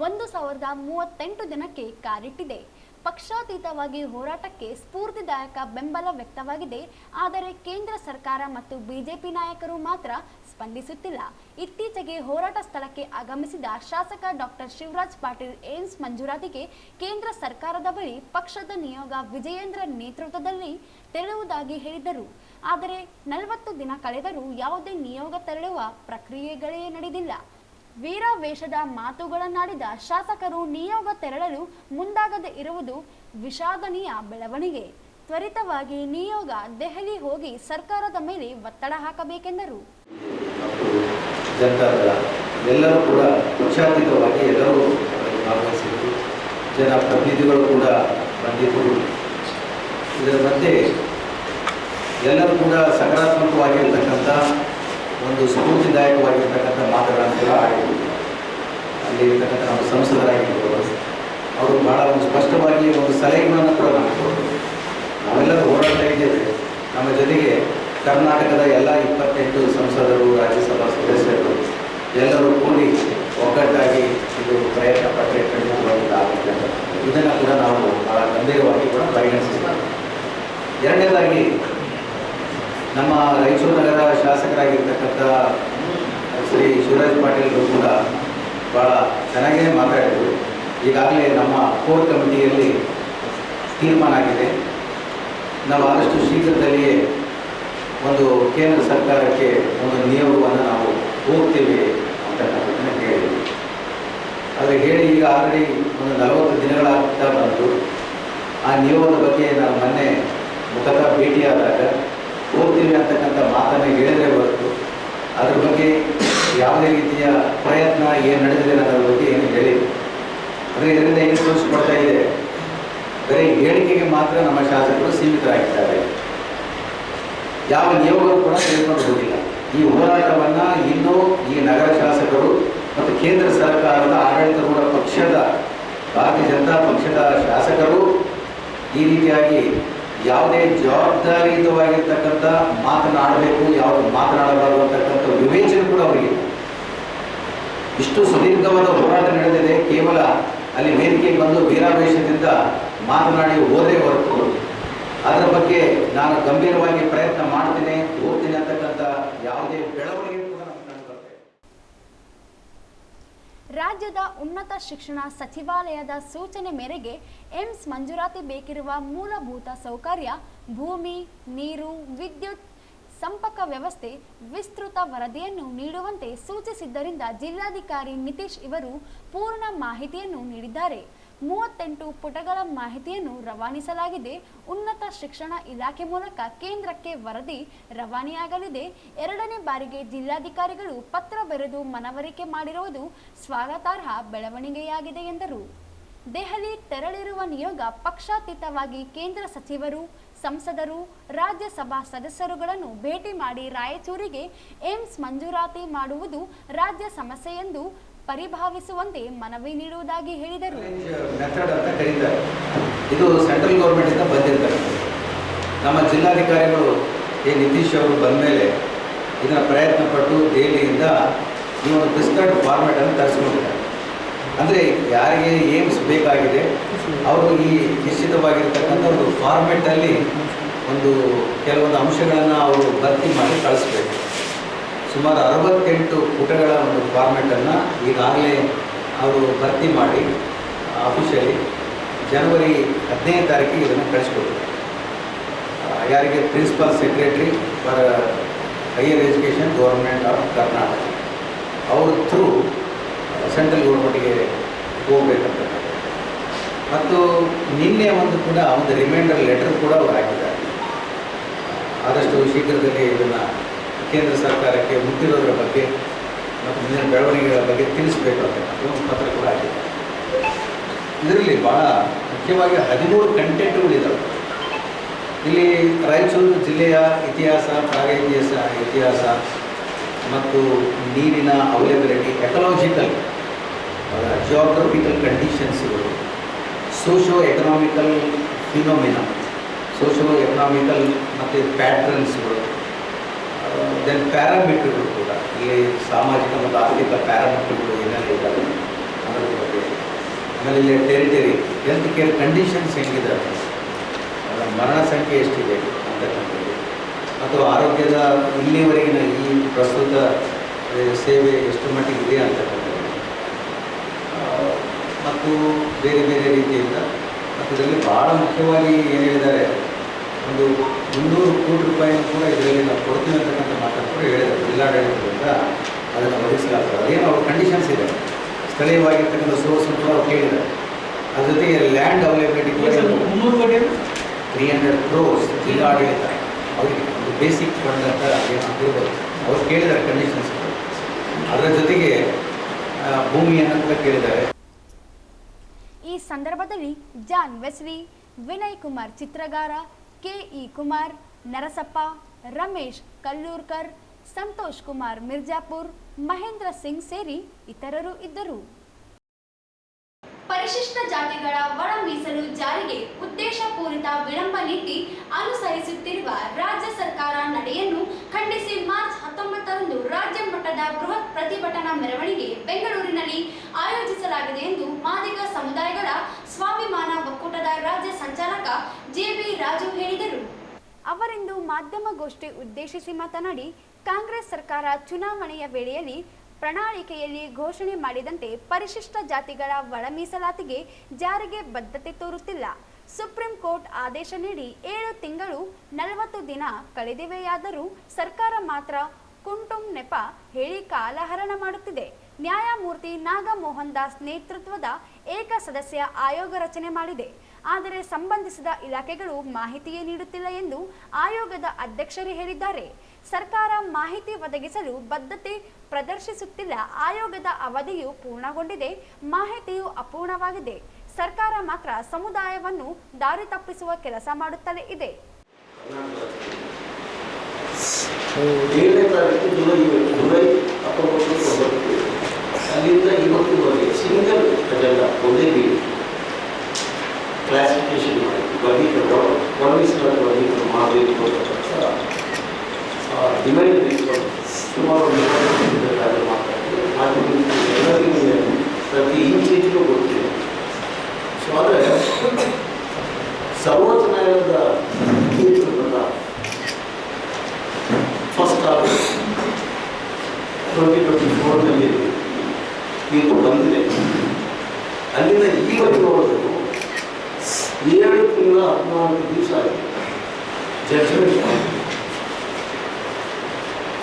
1038 ದಿನಕ್ಕೆ ಕಾಲಿಟ್ಟಿದೆ. ಪಕ್ಷಾತೀತವಾಗಿ ಹೋರಾಟಕ್ಕೆ ಸ್ಫೂರ್ತಿದಾಯಕ ಬೆಂಬಲ ವ್ಯಕ್ತವಾಗಿದೆ. ಆದರೆ ಕೇಂದ್ರ ಸರ್ಕಾರ ಮತ್ತು ಬಿಜೆಪಿ ನಾಯಕರು ಮಾತ್ರ ಸ್ಪಂದಿಸುತ್ತಿಲ್ಲ. ಇತ್ತೀಚೆಗೆ ಹೋರಾಟ ಸ್ಥಳಕ್ಕೆ ಆಗಮಿಸಿದ ಶಾಸಕ ಡಾಕ್ಟರ್ ಶಿವರಾಜ್ ಪಾಟೀಲ್ ಏಮ್ಸ್ ಮಂಜೂರಾತಿಗೆ ಕೇಂದ್ರ ಸರ್ಕಾರದ ಬಳಿ ಪಕ್ಷದ ನಿಯೋಗ ವಿಜಯೇಂದ್ರ ನೇತೃತ್ವದಲ್ಲಿ ತೆರಳುವುದಾಗಿ ಹೇಳಿದರು. ಆದರೆ 40 ದಿನ ಕಳೆದರೂ ಯಾವುದೇ ನಿಯೋಗ ತೆರಳುವ ಪ್ರಕ್ರಿಯೆಗಳೇ ನಡೆದಿಲ್ಲ. ವೀರಾವೇಶದ ಮಾತುಗಳನ್ನಾಡಿದ ಶಾಸಕರು ನಿಯೋಗ ತೆರಳಲು ಮುಂದಾಗದೇ ಇರುವುದು ವಿಷಾದನೀಯ ಬೆಳವಣಿಗೆ. ತ್ವರಿತವಾಗಿ ನಿಯೋಗ ದೆಹಲಿ ಹೋಗಿ ಸರ್ಕಾರದ ಮೇಲೆ ಒತ್ತಡ ಹಾಕಬೇಕೆಂದರು. ಜನತಾದಳ ಎಲ್ಲರೂ ಕೂಡ ಪಕ್ಷಾತೀತವಾಗಿ ಎಲ್ಲರೂ ಭಾಗವಹಿಸಿದರು. ಜನಪ್ರತಿನಿಧಿಗಳು ಕೂಡ ಬಂದಿದ್ದರು. ಇದರ ಮಧ್ಯೆ ಎಲ್ಲರೂ ಕೂಡ ಸಕಾರಾತ್ಮಕವಾಗಿರ್ತಕ್ಕಂಥ ಒಂದು ಸ್ಫೂರ್ತಿದಾಯಕವಾಗಿರ್ತಕ್ಕಂಥ ಮಾತುಗಳನ್ನು ಕೂಡ ಆಡಿದರು. ಅಲ್ಲಿರ್ತಕ್ಕಂಥ ನಮ್ಮ ಸಂಸದರಾಗಿರ್ಬೋದು, ಅವರು ಬಹಳ ಒಂದು ಸ್ಪಷ್ಟವಾಗಿ ಒಂದು ಸಲಹೆಗಳನ್ನು ಕೂಡ ನಮಗೆ ನಾವೆಲ್ಲರೂ ಹೋರಾಡ್ತಾ ಇದ್ದೇವೆ. ನಮ್ಮ ಜೊತೆಗೆ ಕರ್ನಾಟಕದ ಎಲ್ಲ 28 ಸಂಸದರು, ರಾಜ್ಯಸಭಾ ಸದಸ್ಯರು ಎಲ್ಲರೂ ಕೂಡಿ ಒಗ್ಗಟ್ಟಾಗಿ ಇದು ಪ್ರಯತ್ನ ಪಟ್ಟರೆ ಖಂಡಿತವಾಗಿ ಇದನ್ನು ಕೂಡ ನಾವು ಬಹಳ ಗಂಭೀರವಾಗಿ ಕೂಡ ಪರಿಗಣಿಸಿದ್ದೇವೆ. ಎರಡನೇದಾಗಿ ನಮ್ಮ ರಾಯಚೂರು ನಗರ ಶಾಸಕರಾಗಿರ್ತಕ್ಕಂಥ ಶ್ರೀ ಶಿವರಾಜ್ ಪಾಟೀಲ್ರು ಕೂಡ ಭಾಳ ಚೆನ್ನಾಗೇ ಮಾತಾಡಿದರು. ಈಗಾಗಲೇ ನಮ್ಮ ಕೋರ್ ಕಮಿಟಿಯಲ್ಲಿ ತೀರ್ಮಾನ ಆಗಿದೆ. ನಾವು ಆದಷ್ಟು ಶೀಘ್ರದಲ್ಲಿಯೇ ಒಂದು ಕೇಂದ್ರ ಸರ್ಕಾರಕ್ಕೆ ಒಂದು ನಿಯೋಗವನ್ನು ನಾವು ಹೋಗ್ತೇವೆ ಅಂತಕ್ಕಂಥದ್ದನ್ನು ಹೇಳಿದ್ವಿ. ಆದರೆ ಹೇಳಿ ಈಗ ಆಲ್ರೆಡಿ ಒಂದು 40 ದಿನಗಳಾಗ್ತಾ ಬಂತು. ಆ ನಿಯೋಗದ ಬಗ್ಗೆ ನಾನು ಮೊನ್ನೆ ಮುಖತಃ ಭೇಟಿಯಾದಾಗ ಹೋಗ್ತೀವಿ ಅಂತಕ್ಕಂಥ ಮಾತನ್ನು ಹೇಳಿದರೆ ಹೊರತು ಅದ್ರ ಬಗ್ಗೆ ಯಾವುದೇ ರೀತಿಯ ಪ್ರಯತ್ನ ಏನು ನಡೆದಿದೆ ಅನ್ನೋದ್ರ ಬಗ್ಗೆ ಏನು ಹೇಳಿಲ್ಲ. ಅಂದರೆ ಇದರಿಂದ ಏನು ತೋರಿಸ್ಕೊಡ್ತಾ ಇದೆ, ಬರೀ ಹೇಳಿಕೆಗೆ ಮಾತ್ರ ನಮ್ಮ ಶಾಸಕರು ಸೀಮಿತರಾಗಿದ್ದಾರೆ. ಯಾವ ನಿಯೋಗವೂ ಕೂಡ ತೆಗೆದುಕೊಂಡು ಹೋಗಿಲ್ಲ. ಈ ಹೋರಾಟವನ್ನು ಇನ್ನೂ ಈ ನಗರ ಶಾಸಕರು ಮತ್ತು ಕೇಂದ್ರ ಸರ್ಕಾರದ ಆಡಳಿತಾರೂಢ ಪಕ್ಷದ ಭಾರತೀಯ ಜನತಾ ಪಕ್ಷದ ಶಾಸಕರು ಈ ರೀತಿಯಾಗಿ ಯಾವುದೇ ಜವಾಬ್ದಾರಿಯುತವಾಗಿರ್ತಕ್ಕಂಥ ಮಾತನಾಡಬೇಕು, ಯಾವುದು ಮಾತನಾಡಬಾರದು ಅಂತಕ್ಕಂಥ ವಿವೇಚನೆ ಕೂಡ ಅವರಿಗೆ. ಇಷ್ಟು ಸುದೀರ್ಘವಾದ ಹೋರಾಟ ನಡೆದಿದೆ. ಕೇವಲ ಅಲ್ಲಿ ವೇದಿಕೆಗೆ ಬಂದು ವೀರಾವೇಶದಿಂದ ಮಾತನಾಡಿ ಹೋದರೆ ಹೊರತು ಅದರ ಬಗ್ಗೆ ನಾನು ಗಂಭೀರವಾಗಿ ಪ್ರಯತ್ನ ಮಾಡ್ತೀನಿ, ಹೋಗ್ತೀನಿ ಅಂತಕ್ಕಂಥ ಯಾವುದೇ ಬೆಳವಣಿಗೆ ಕೂಡ ನಮ್ಗೆ ಕಂಡುಬರ್ತದೆ. ರಾಜ್ಯದ ಉನ್ನತ ಶಿಕ್ಷಣ ಸಚಿವಾಲಯದ ಸೂಚನೆ ಮೇರೆಗೆ ಏಮ್ಸ್ ಮಂಜೂರಾತಿ ಬೇಕಿರುವ ಮೂಲಭೂತ ಸೌಕರ್ಯ, ಭೂಮಿ, ನೀರು, ವಿದ್ಯುತ್ ಸಂಪರ್ಕ ವ್ಯವಸ್ಥೆ ವಿಸ್ತೃತ ವರದಿಯನ್ನು ನೀಡುವಂತೆ ಸೂಚಿಸಿದ್ದರಿಂದ ಜಿಲ್ಲಾಧಿಕಾರಿ ನಿತೀಶ್ ಇವರು ಪೂರ್ಣ ಮಾಹಿತಿಯನ್ನು ನೀಡಿದ್ದಾರೆ. 38 ಪುಟಗಳ ಮಾಹಿತಿಯನ್ನು ರವಾನಿಸಲಾಗಿದೆ. ಉನ್ನತ ಶಿಕ್ಷಣ ಇಲಾಖೆ ಮೂಲಕ ಕೇಂದ್ರಕ್ಕೆ ವರದಿ ರವಾನೆಯಾಗಲಿದೆ. 2ನೇ ಬಾರಿಗೆ ಜಿಲ್ಲಾಧಿಕಾರಿಗಳು ಪತ್ರ ಬರೆದು ಮನವರಿಕೆ ಮಾಡಿರುವುದು ಸ್ವಾಗತಾರ್ಹ ಬೆಳವಣಿಗೆಯಾಗಿದೆ ಎಂದರು. ದೆಹಲಿ ತೆರಳಿರುವ ನಿಯೋಗ ಪಕ್ಷಾತೀತವಾಗಿ ಕೇಂದ್ರ ಸಚಿವರು, ಸಂಸದರು, ರಾಜ್ಯಸಭಾ ಸದಸ್ಯರುಗಳನ್ನು ಭೇಟಿ ಮಾಡಿ ರಾಯಚೂರಿಗೆ ಏಮ್ಸ್ ಮಂಜೂರಾತಿ ಮಾಡುವುದು ರಾಜ್ಯ ಸಮಸ್ಯೆ ಎಂದು ಪರಿಭಾವಿಸುವಂತೆ ಮನವಿ ನೀಡುವುದಾಗಿ ಹೇಳಿದರು. ಮೆಥಡ್ ಅಂತ ಕರೀತಾರೆ. ಇದು ಸೆಂಟ್ರಲ್ ಗೌರ್ಮೆಂಟಿಂದ ಬಂದಿರ್ತಾರೆ. ನಮ್ಮ ಜಿಲ್ಲಾಧಿಕಾರಿಗಳು ನಿತೀಶ್ ಅವರು ಬಂದ ಮೇಲೆ ಇದನ್ನು ಪ್ರಯತ್ನ ಪಟ್ಟು ದೆಹಲಿಯಿಂದ ಈ ಒಂದು ಪ್ರಿಸ್ಕ್ರೈಬ್ಡ್ ಫಾರ್ಮೆಟನ್ನು ತರಿಸ್ಕೊಂಡಿದ್ದಾರೆ. ಅಂದರೆ ಯಾರಿಗೆ ಏಮ್ಸ್ ಬೇಕಾಗಿದೆ ಅವರು ಈ ನಿಶ್ಚಿತವಾಗಿರ್ತಕ್ಕಂಥ ಒಂದು ಫಾರ್ಮೆಟಲ್ಲಿ ಒಂದು ಕೆಲವೊಂದು ಅಂಶಗಳನ್ನು ಅವರು ಭರ್ತಿ ಮಾಡಿ ಕಳಿಸ್ಬೇಕು. ಸುಮಾರು 68 ಪುಟಗಳ ಒಂದು ಫಾರ್ಮೆಟನ್ನು ಈಗಾಗಲೇ ಅವರು ಭರ್ತಿ ಮಾಡಿ ಅಫಿಷಿಯಲಿ ಜನವರಿ 15ನೇ ತಾರೀಕಿಗೆ ಇದನ್ನು ಕಳಿಸ್ಕೊಡ್ತಾರೆ. ಯಾರಿಗೆ principal secretary for higher education government of Karnataka ಅವ್ರ ಥ್ರೂ ಸೆಂಟ್ರಲ್ ಗೌರ್ಮೆಂಟಿಗೆ ಹೋಗಬೇಕಂತ. ಮತ್ತು ನಿನ್ನೆ ಕೂಡ ಒಂದು ರಿಮೈಂಡರ್ ಲೆಟರ್ ಕೂಡ ಅವರು ಹಾಕಿದ್ದಾರೆ. ಆದಷ್ಟು ಶೀಘ್ರದಲ್ಲಿ ಇದನ್ನು ಕೇಂದ್ರ ಸರ್ಕಾರಕ್ಕೆ ಮುಟ್ಟಿರೋದ್ರ ಬಗ್ಗೆ ಮತ್ತು ಮುಂದಿನ ಬೆಳವಣಿಗೆಗಳ ಬಗ್ಗೆ ತಿಳಿಸಬೇಕು ಅಂತ ಒಂದು ಪತ್ರ ಕೂಡ ಹಾಕಿದ್ದಾರೆ. ಇದರಲ್ಲಿ ಭಾಳ ಮುಖ್ಯವಾಗಿ 13 ಕಂಟೆಂಟ್ಗಳಿದ್ದಾವೆ. ಇಲ್ಲಿ ರಾಯಚೂರು ಜಿಲ್ಲೆಯ ಇತಿಹಾಸ, ಇತಿಹಾಸ ಮತ್ತು ನೀರಿನ ಅವೈಲಬಿಲಿಟಿ, ಎಕಲಾಜಿಕಲ್, ಜಿಯೋಗ್ರಫಿಕಲ್ ಕಂಡೀಷನ್ಸ್ಗಳು, socio economical phenomena, socio economical ಮತ್ತು ಪ್ಯಾಟ್ರನ್ಸ್ಗಳು, ದೆನ್ ಪ್ಯಾರಾಮೀಟರ್ಗಳು ಕೂಡ ಇಲ್ಲಿ ಸಾಮಾಜಿಕ ಮತ್ತು ಆರ್ಥಿಕ ಪ್ಯಾರಾಮೀಟರ್ಗಳು ಏನೆಲ್ಲ ಇದ್ದಾವೆ ಅದರ ಬಗ್ಗೆ. ಆಮೇಲೆ ಇಲ್ಲಿ ಟೆರಿಟರಿ, ಹೆಲ್ತ್ ಕೇರ್ ಕಂಡೀಷನ್ಸ್ ಹೆಂಗಿದ್ದಾವೆ, ಮರಣ ಸಂಖ್ಯೆ ಎಷ್ಟಿದೆ ಅಂತಕ್ಕಂಥದ್ದು, ಮತ್ತು ಆರೋಗ್ಯದ ಇಲ್ಲಿವರೆಗಿನ ಈ ಪ್ರಸ್ತುತ ಸೇವೆ ಎಷ್ಟು ಮಟ್ಟಿಗೆ ಇದೆ ಅಂತಕ್ಕಂಥದ್ದು, ಮತ್ತು ಬೇರೆ ಬೇರೆ ರೀತಿಯಿಂದ. ಮತ್ತು ಇದರಲ್ಲಿ ಭಾಳ ಮುಖ್ಯವಾಗಿ ಏನು ಹೇಳಿದ್ದಾರೆ, ಒಂದು 200 ಕೋಟಿ ರೂಪಾಯಿ ಕೂಡ ಇದರಲ್ಲಿ ನಾವು ಕೊಡ್ತೀವಿ ಅಂತಕ್ಕಂಥ ಮಾತನ್ನು ಕೂಡ ಹೇಳಿದ್ದಾರೆ. ಜಿಲ್ಲಾಡಳಿತದಿಂದ ಅದನ್ನು ಒದಗಿಸಲಾಗ್ತದೆ. ಅದೇನು ಅವ್ರ ಕಂಡೀಷನ್ಸ್ ಇದೆ, ಸ್ಥಳೀಯವಾಗಿರ್ತಕ್ಕಂಥ ಸೋರ್ಸ್ ಕೂಡ ಅವ್ರು ಕೇಳಿದ್ದಾರೆ. ಅದ್ರ ಜೊತೆಗೆ ಲ್ಯಾಂಡ್ ಅವೈಲಬಿಲಿಟಿ ಕೂಡ 300 ಕ್ರೋರ್ಸ್ ಜಿಲ್ಲಾಡಳಿತ ಅವರಿಗೆ ಒಂದು ಬೇಸಿಕ್ ಫಂಡ್ ಅಂತ ಏನು ಇರ್ಬೋದು, ಅವ್ರು ಕೇಳಿದ್ದಾರೆ ಕಂಡೀಷನ್ಸ್. ಅದರ ಜೊತೆಗೆ ಭೂಮಿಯನ್ನು ಕೂಡ ಕೇಳಿದ್ದಾರೆ. ಈ ಸಂದರ್ಭದಲ್ಲಿ ಜಾನ್ ವೆಸ್ಲಿ, ವಿನಯ್ ಕುಮಾರ್ ಚಿತ್ರಗಾರ, ಕೆಇ ಕುಮಾರ್, ನರಸಪ್ಪ, ರಮೇಶ್ ಕಲ್ಲೂರ್ಕರ್, ಸಂತೋಷ್ ಕುಮಾರ್ ಮಿರ್ಜಾಪುರ್, ಮಹೇಂದ್ರ ಸಿಂಗ್ ಸೇರಿ ಇತರರು ಇದ್ದರು. ಪರಿಶಿಷ್ಟ ಜಾತಿಗಳ ಒಳ ಮೀಸಲು ಜಾರಿಗೆ ಉದ್ದೇಶಪೂರಿತ ವಿಳಂಬ ನೀತಿ ಅನುಸರಿಸುತ್ತಿರುವ ರಾಜ್ಯ ಸರ್ಕಾರ ನಡೆಯನ್ನು ಖಂಡಿಸಿ ಮಾರ್ಚ್ 19ರಂದು ರಾಜ್ಯ ಮಟ್ಟದ ಬೃಹತ್ ಪ್ರತಿಭಟನಾ ಮೆರವಣಿಗೆ ಬೆಂಗಳೂರಿನಲ್ಲಿ ಆಯೋಜಿಸಲಾಗಿದೆ ಎಂದು ಮಾದಿಗ ಸಮುದಾಯಗಳ ಸ್ವಾಭಿಮಾನ ಒಕ್ಕೂಟದ ರಾಜ್ಯ ಸಂಚಾಲಕ ಜೆಬಿ ರಾಜು ಹೇಳಿದರು. ಅವರಿಂದು ಮಾಧ್ಯಮಗೋಷ್ಠಿ ಉದ್ದೇಶಿಸಿ ಮಾತನಾಡಿ, ಕಾಂಗ್ರೆಸ್ ಸರ್ಕಾರ ಚುನಾವಣೆಯ ವೇಳೆಯಲ್ಲಿ ಪ್ರಣಾಳಿಕೆಯಲ್ಲಿ ಘೋಷಣೆ ಮಾಡಿದಂತೆ ಪರಿಶಿಷ್ಟ ಜಾತಿಗಳ ಒಳ ಮೀಸಲಾತಿಗೆ ಜಾರಿಗೆ ಬದ್ಧತೆ ತೋರುತ್ತಿಲ್ಲ. ಸುಪ್ರೀಂ ಕೋರ್ಟ್ ಆದೇಶ ನೀಡಿ 7 ತಿಂಗಳು 40 ದಿನ ಕಳೆದಿವೆಯಾದರೂ ಸರ್ಕಾರ ಮಾತ್ರ ಕುಂಟುಂ ನೆಪ ಹೇಳಿ ಕಾಲಹರಣ ಮಾಡುತ್ತಿದೆ. ನ್ಯಾಯಮೂರ್ತಿ ನಾಗಮೋಹನ್ ದಾಸ್ ನೇತೃತ್ವದ ಏಕಸದಸ್ಯ ಆಯೋಗ ರಚನೆ ಮಾಡಿದೆ. ಆದರೆ ಸಂಬಂಧಿಸಿದ ಇಲಾಖೆಗಳು ಮಾಹಿತಿಯೇ ನೀಡುತ್ತಿಲ್ಲ ಎಂದು ಆಯೋಗದ ಅಧ್ಯಕ್ಷರು ಹೇಳಿದ್ದಾರೆ. ಸರ್ಕಾರ ಮಾಹಿತಿ ಒದಗಿಸಲು ಬದ್ಧತೆ ಪ್ರದರ್ಶಿಸುತ್ತಿಲ್ಲ. ಆಯೋಗದ ಅವಧಿಯು ಪೂರ್ಣಗೊಂಡಿದೆ, ಮಾಹಿತಿಯು ಅಪೂರ್ಣವಾಗಿದೆ. ಸರ್ಕಾರ ಮಾತ್ರ ಸಮುದಾಯವನ್ನು ದಾರಿ ತಪ್ಪಿಸುವ ಕೆಲಸ ಮಾಡುತ್ತಲೇ ಇದೆ. 7ನೇ ತಾರೀಕು ಜುಲೈ 19 ಅಲ್ಲಿಂದ ಇವತ್ತಿನವರೆಗೆ ಸಿಂಗಲ್ ಅಜೆಂಡಾ ಒಂದೇ ಬೀಳಿ ಕ್ಲಾಸಿಫಿಕೇಶನ್ ಮಾಡಿ ವರ್ಗೀಕರಣ ಮಾಡಬೇಕು ಅಂತಕ್ಕಂಥ ಡಿಮ್ಯಾಂಡ್ ಇಟ್ಕೊಂಡು ಸುಮಾರು ಮಾತಾಡ್ತೀವಿ. ಎಲ್ಲರಿಗೂ ಪ್ರತಿ ಇಂಚಿಗೂ ಗೊತ್ತಿದೆ. ಸೊ ಆದರೆ ಸರ್ವೋಚ್ಚ ನ್ಯಾಯಾಲಯದ ತೀರ್ಪು ಪ್ರಕಾರ ಫಸ್ಟ್ ಆಗಸ್ಟ್ 2024ನಲ್ಲಿ ತೀರ್ಪು ಬಂದಿದೆ. ಅಲ್ಲಿಂದ ಇವತ್ತಿನವರೆಗೂ 7 ತಿಂಗಳ 14 ದಿವಸ ಆಗಿದೆ. ಜಡ್ಜ್ಮೆಂಟ್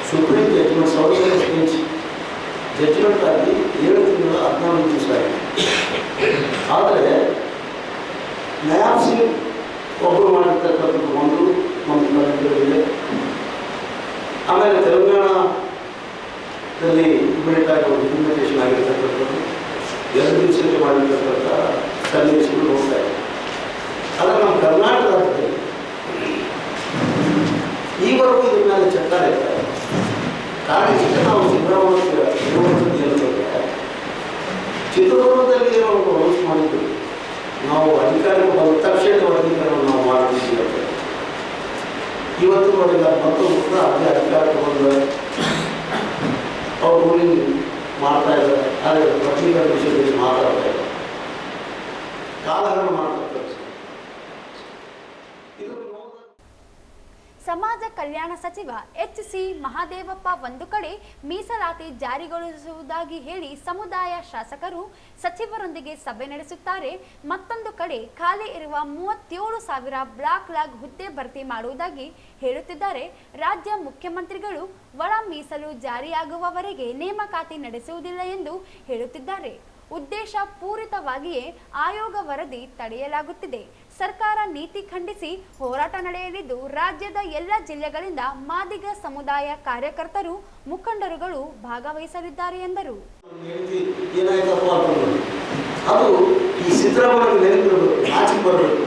ಸುಪ್ರೀಂ ಜಡ್ಜ್ಮೆಂಟ್ ಸೌಲಭ್ಯ ಬೆಂಚ್ ಜಡ್ಜ್ಮೆಂಟ್ ಆಗಿ 7 ತಿಂಗಳ 14 ದಿವಸ ಆಗಿದೆ. ಆದರೆ ನ್ಯಾಯಾಧೀಶ ಒಬ್ಬರು ಮಾಡಿರ್ತಕ್ಕಂಥದ್ದು ಒಂದು ಕರ್ನಾಟಕದಲ್ಲಿದೆ. ಆಮೇಲೆ ತೆಲಂಗಾಣದಲ್ಲಿ ಇಮಿಡಿಯೇಟಾಗಿ ಒಂದು ಇಂಪ್ಲಿಮೆಂಟೇಷನ್ ಆಗಿರ್ತಕ್ಕಂಥದ್ದು 2 ದಿವಸಕ್ಕೆ ಮಾಡಿರ್ತಕ್ಕಂಥ ಸನ್ನಿವೇಶಗಳು ನೋಡ್ತಾ ಇದೆ. ಆದರೆ ನಮ್ಮ ಕರ್ನಾಟಕ ರಾಜ್ಯದಲ್ಲಿ ಈವರೆಗೂ ಇದ್ರ ಮೇಲೆ ಚಕ್ಕಾರ ಇರ್ತಾರೆ. ಕಾರಣ ಇಷ್ಟೇ, ನಾವು ಸಿದ್ದರಾಮಯ್ಯ ಚಿತ್ರದುರ್ಗದಲ್ಲಿ ನಾವು ಅನೌನ್ಸ್ ಮಾಡಿದ್ವಿ, ನಾವು ಅಧಿಕಾರಿಗಳು ಬಂದ ತಕ್ಷಣ ವರ್ಗೀಕರಣ ನಾವು ಮಾಡ್ತೀವಿ ಅಂತ. ಇವತ್ತು ನೋಡಿ ಮತ್ತೊಂದು ಕೂಡ ಅದೇ ಅಧಿಕಾರ ಬಂದ ಅವ್ರು ರೂಲಿಂಗ್ ಮಾಡ್ತಾ ಇದ್ದಾರೆ. ಆದರೆ ವರ್ಗೀಕರಣ ವಿಷಯದಲ್ಲಿ ಮಾತಾಡ್ತಾ ಇದ್ದಾರೆ, ಕಾಲಹರಣ ಮಾಡ್ತಾ ಇದ್ದಾರೆ. ಸಮಾಜ ಕಲ್ಯಾಣ ಸಚಿವ ಎಚ್.ಸಿ. ಮಹದೇವಪ್ಪ ಒಂದು ಕಡೆ ಮೀಸಲಾತಿ ಜಾರಿಗೊಳಿಸುವುದಾಗಿ ಹೇಳಿ ಸಮುದಾಯ ಶಾಸಕರು ಸಚಿವರೊಂದಿಗೆ ಸಭೆ ನಡೆಸುತ್ತಾರೆ, ಮತ್ತೊಂದು ಕಡೆ ಖಾಲಿ ಇರುವ 37,000 ಬ್ಲಾಕ್ ಹುದ್ದೆ ಭರ್ತಿ ಮಾಡುವುದಾಗಿ ಹೇಳುತ್ತಿದ್ದಾರೆ. ರಾಜ್ಯ ಮುಖ್ಯಮಂತ್ರಿಗಳು ಒಳ ಮೀಸಲು ಜಾರಿಯಾಗುವವರೆಗೆ ನೇಮಕಾತಿ ನಡೆಸುವುದಿಲ್ಲ ಎಂದು ಹೇಳುತ್ತಿದ್ದಾರೆ. ಉದ್ದೇಶ ಪೂರಿತವಾಗಿಯೇ ಆಯೋಗ ವರದಿ ತಡೆಯಲಾಗುತ್ತಿದೆ. ಸರ್ಕಾರ ನೀತಿ ಖಂಡಿಸಿ ಹೋರಾಟ ನಡೆಯಲಿದ್ದು, ರಾಜ್ಯದ ಎಲ್ಲ ಜಿಲ್ಲೆಗಳಿಂದ ಮಾದಿಗ ಸಮುದಾಯ ಕಾರ್ಯಕರ್ತರು, ಮುಖಂಡರುಗಳು ಭಾಗವಹಿಸಲಿದ್ದಾರೆ ಎಂದರು. ಅದು ಈ ಸಿದ್ದರಾಮಯ್ಯ ನೆನಪಿರಬೇಕು, ಆಚೆಗೆ ಬರಬೇಕು.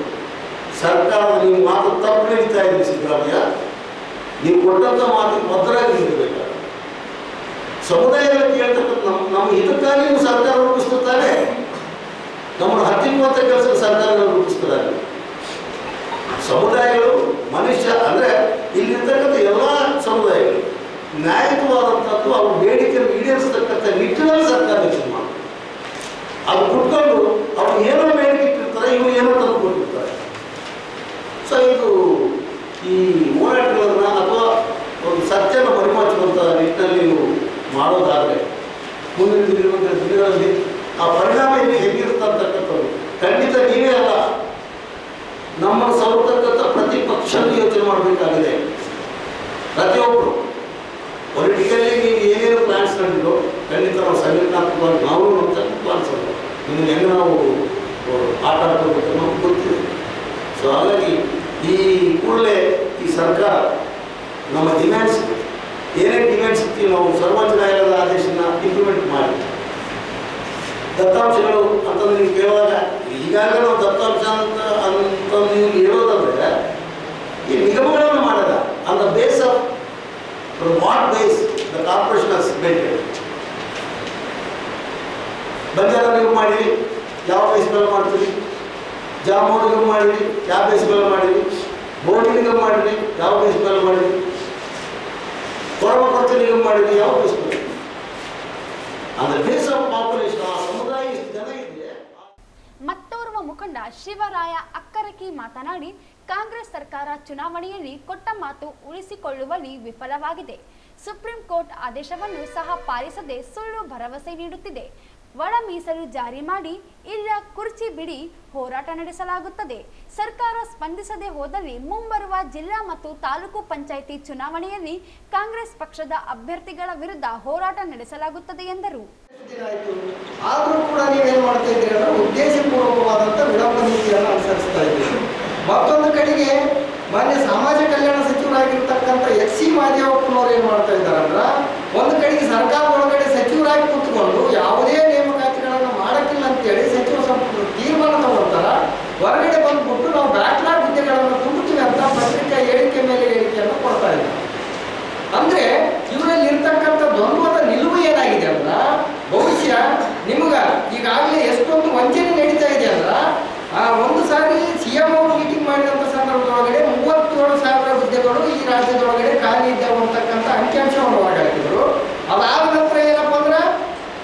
ಸರ್ಕಾರದ ನೀವು ಮಾತು ತಪ್ಪು ನಡೀತಾ ಇದ್ದೀರಿ ಸಿದ್ದರಾಮಯ್ಯ, ನೀವು ಕೊಟ್ಟಂತ ಮಾತು ಭದ್ರಾಗಿ ನಿಲ್ಲಬೇಕು. ಸಮುದಾಯದಲ್ಲಿ ಕೇಳ್ತಕ್ಕಂಥ ನಮ್ಮ ಇದಕ್ಕಾಗಿ ನೀವು ಸರ್ಕಾರ ರೂಪಿಸ್ತಾರೆ, ನಮ್ಮ ಹತ್ತಿಕ್ಕುವಂಥ ಕೆಲಸ ಸರ್ಕಾರ ರೂಪಿಸ್ತಾರೆ. ಸಮುದಾಯಗಳು ಮನುಷ್ಯ ಅಂದರೆ ಇಲ್ಲಿರ್ತಕ್ಕಂಥ ಎಲ್ಲ ಸಮುದಾಯಗಳು ನ್ಯಾಯಯುತವಾದಂಥದ್ದು ಅವ್ರ ಬೇಡಿಕೆಯನ್ನು ಈಡೇರಿಸ್ತಕ್ಕಂಥ ನಿಟ್ಟಿನಲ್ಲಿ ಸರ್ಕಾರ ಯೋಚನೆ ಮಾಡಿ ಅದು ಕುಟ್ಕೊಂಡು ಅವ್ರು ಏನೋ ಬೇಡಿಕೆ ಇಟ್ಟಿರ್ತಾರೆ, ಇವರು ಏನೋ ತಂದು ಕೊಟ್ಟಿರ್ತಾರೆ. ಸೊ ಇದು ಈ ಹೋರಾಟಗಳನ್ನು ಅಥವಾ ಒಂದು ಸತ್ಯನ ಪರಿಮಾಚುವಂಥ ನಿಟ್ಟಿನಲ್ಲಿ ನೀವು ಮಾಡೋದಾದರೆ ಮುಂದಿನ ದಿನಗಳಲ್ಲಿ ಆ ಪರಿಣಾಮ ಹೇಗಿರುತ್ತೆ ಅಂತಕ್ಕಂಥದ್ದು ಖಂಡಿತ ನೀವೇ ಅಲ್ಲ, ನಮ್ಮ ಸೌತಕ್ಕಂಥ ಪ್ರತಿ ಪಕ್ಷದ ಯೋಚನೆ ಮಾಡಬೇಕಾಗಿದೆ. ಪ್ರತಿಯೊಬ್ಬರು ಪೊಲಿಟಿಕಲಿ ನೀವು ಏನೇನು ಪ್ಲಾನ್ಸ್ ಮಾಡಿದ್ರು ಖಂಡಿತ ನಾವು ಸಂಘಟನಾತ್ಮಕವಾಗಿ ನಾವು ಪ್ಲಾನ್ಸ್ ನಿಮ್ಗೆ ಹೆಂಗೆ ನಾವು ಆಟ ಆಡ್ಕೋಬೇಕು ನಮ್ಗೆ ಗೊತ್ತಿದೆ. ಸೊ ಹಾಗಾಗಿ ಈ ಕೂಡಲೇ ಈ ಸರ್ಕಾರ ನಮ್ಮ ಡಿಮ್ಯಾಂಡ್ಸ್ ಏನೇನು ಡಿಮ್ಯಾಂಡ್ಸ್ ಇರ್ತೀವಿ ನಾವು ಸರ್ವೋಚ್ಚ ನ್ಯಾಯಾಲಯದ ಆದೇಶನ ಇಂಪ್ಲಿಮೆಂಟ್ ಮಾಡಿ ದತ್ತಾಂಶಗಳು ಅಂತಂದ್ರೆ ನೀವು ಕೇಳುವಾಗ ಈಗಾಗಲೇ ನಾವು ದತ್ತಾಂಶ ಅಂತ ನೀವು ಹೇಳೋದಂದ್ರೆ ಈ ನಿಗಮಗಳನ್ನು ಮಾಡಲ್ಲ on the base of what base the corporation has maintain. Banjara ನಿಗಮ ಮಾಡಿರಿ, ಯಾವ ಬೇಸ್ ಮೇಲೆ ಮಾಡ್ತೀರಿ? ಜಾಮೂರು ನಿಗಮ ಮಾಡಿರಿ, ಯಾವ ಬೇಸ್ ಮೇಲೆ ಮಾಡಿರಿ? ಬೋಡಿ ನಿಗಮ ಮಾಡಿರಿ, ಯಾವ ಬೇಸ್ ಮೇಲೆ ಮಾಡಿರಿ? ಕೊರಬಕೊರ್ತಿ ನಿಗಮ ಮಾಡಿರಿ, ಯಾವ ಬೇಸ್ ಮೇಲೆ? ಅಂದ್ರೆ ಬೇಸ್ ಆಫ್ ಪಾಪ್ಯುಲೇಷನ್ ಆ ಸಮುದಾಯ ಎಷ್ಟು ಜನ ಇದೆ. ಮತ್ತೋರ್ವ ಮುಖಂಡ ಶಿವರಾಯ ಅಕ್ಕರಕಿ ಮಾತನಾಡಿ, ಕಾಂಗ್ರೆಸ್ ಸರ್ಕಾರ ಚುನಾವಣೆಯಲ್ಲಿ ಕೊಟ್ಟ ಮಾತು ಉಳಿಸಿಕೊಳ್ಳುವಲ್ಲಿ ವಿಫಲವಾಗಿದೆ. ಸುಪ್ರೀಂ ಕೋರ್ಟ್ ಆದೇಶವನ್ನು ಸಹ ಪಾಲಿಸದೆ ಸುಳ್ಳು ಭರವಸೆ ನೀಡುತ್ತಿದೆ. ಒಳ ಮೀಸಲು ಜಾರಿ ಮಾಡಿ ಇಲ್ಲ ಕುರ್ಚಿ ಬಿಡಿ ಹೋರಾಟ ನಡೆಸಲಾಗುತ್ತದೆ. ಸರ್ಕಾರ ಸ್ಪಂದಿಸದೆ ಹೋದಲ್ಲಿ ಮುಂಬರುವ ಜಿಲ್ಲಾ ಮತ್ತು ತಾಲೂಕು ಪಂಚಾಯಿತಿ ಚುನಾವಣೆಯಲ್ಲಿ ಕಾಂಗ್ರೆಸ್ ಪಕ್ಷದ ಅಭ್ಯರ್ಥಿಗಳ ವಿರುದ್ಧ ಹೋರಾಟ ನಡೆಸಲಾಗುತ್ತದೆ ಎಂದರು. ಆದರೂ ಕೂಡ ನೀವೇನು ಮಾಡ್ತಾ ಇದ್ದೀರಿ ಅಂದ್ರೆ ಉದ್ದೇಶಪೂರ್ವಕವಾದಂಥ ವಿಳಂಬ ನೀತಿಯನ್ನು ಅನುಸರಿಸ್ತಾ ಇದ್ದೀರಿ. ಮತ್ತೊಂದು ಕಡೆಗೆ ಮಾನ್ಯ ಸಮಾಜ ಕಲ್ಯಾಣ ಸಚಿವರಾಗಿರ್ತಕ್ಕಂಥ ಎಚ್.ಸಿ. ಮಾದೇವಪ್ಪನವ್ರು ಏನು ಮಾಡ್ತಾ ಇದ್ದಾರೆ ಅಂದ್ರೆ ಒಂದು ಕಡೆಗೆ ಸರ್ಕಾರದ ಒಳಗಡೆ ಸಚಿವರಾಗಿ ಕೂತ್ಕೊಂಡು ಯಾವುದೇ ನೇಮಕಾತಿಗಳನ್ನು ಮಾಡಕ್ಕಿಲ್ಲ ಅಂತೇಳಿ ಸಚಿವ ಸಂಪುಟ ತೀರ್ಮಾನ ತಗೊಳ್ತಾರ. ಹೊರಗಡೆ ಬಂದ್ಬಿಟ್ಟು ನಾವು ಬ್ಯಾಕ್ಲಾಗ್ ಹುದ್ದೆಗಳನ್ನು ತುಂಬುತ್ತೀವಿ ಅಂತ ಪತ್ರಿಕಾ ಹೇಳಿಕೆ ಮೇಲೆ ಹೇಳಿಕೆಯನ್ನು ಕೊಡ್ತಾ ಇದ್ದಾರೆ. ಅಂದ್ರೆ ಇವರಲ್ಲಿ ಇರ್ತಕ್ಕಂಥ ದ್ವಂದ್ವದ ನಿಲುವು ಏನಾಗಿದೆ ಅಂದ್ರ ಬಹುಶಃ ನಿಮ್ಗ ಈಗಾಗಲೇ ಎಷ್ಟೊಂದು ವಂಚನೆ ನಡೀತಾ ಇದೆ ಅಂದ್ರ ಒಂದು ಸಾರಿ CM ಅವರು ಮೀಟಿಂಗ್ ಮಾಡಿದಂಥ ಸಂದರ್ಭದೊಳಗಡೆ 37,000 ಹುದ್ದೆಗಳು ಈ ರಾಜ್ಯದೊಳಗಡೆ ಖಾಲಿ ಇದ್ದಾವೆ ಅಂತಕ್ಕಂಥ ಅಂಕಿಅಂಶವನ್ನು ಹೊರಗಾಕಿದ್ರು. ಅದಾದ ನಂತರ ಏನಪ್ಪ ಅಂದ್ರೆ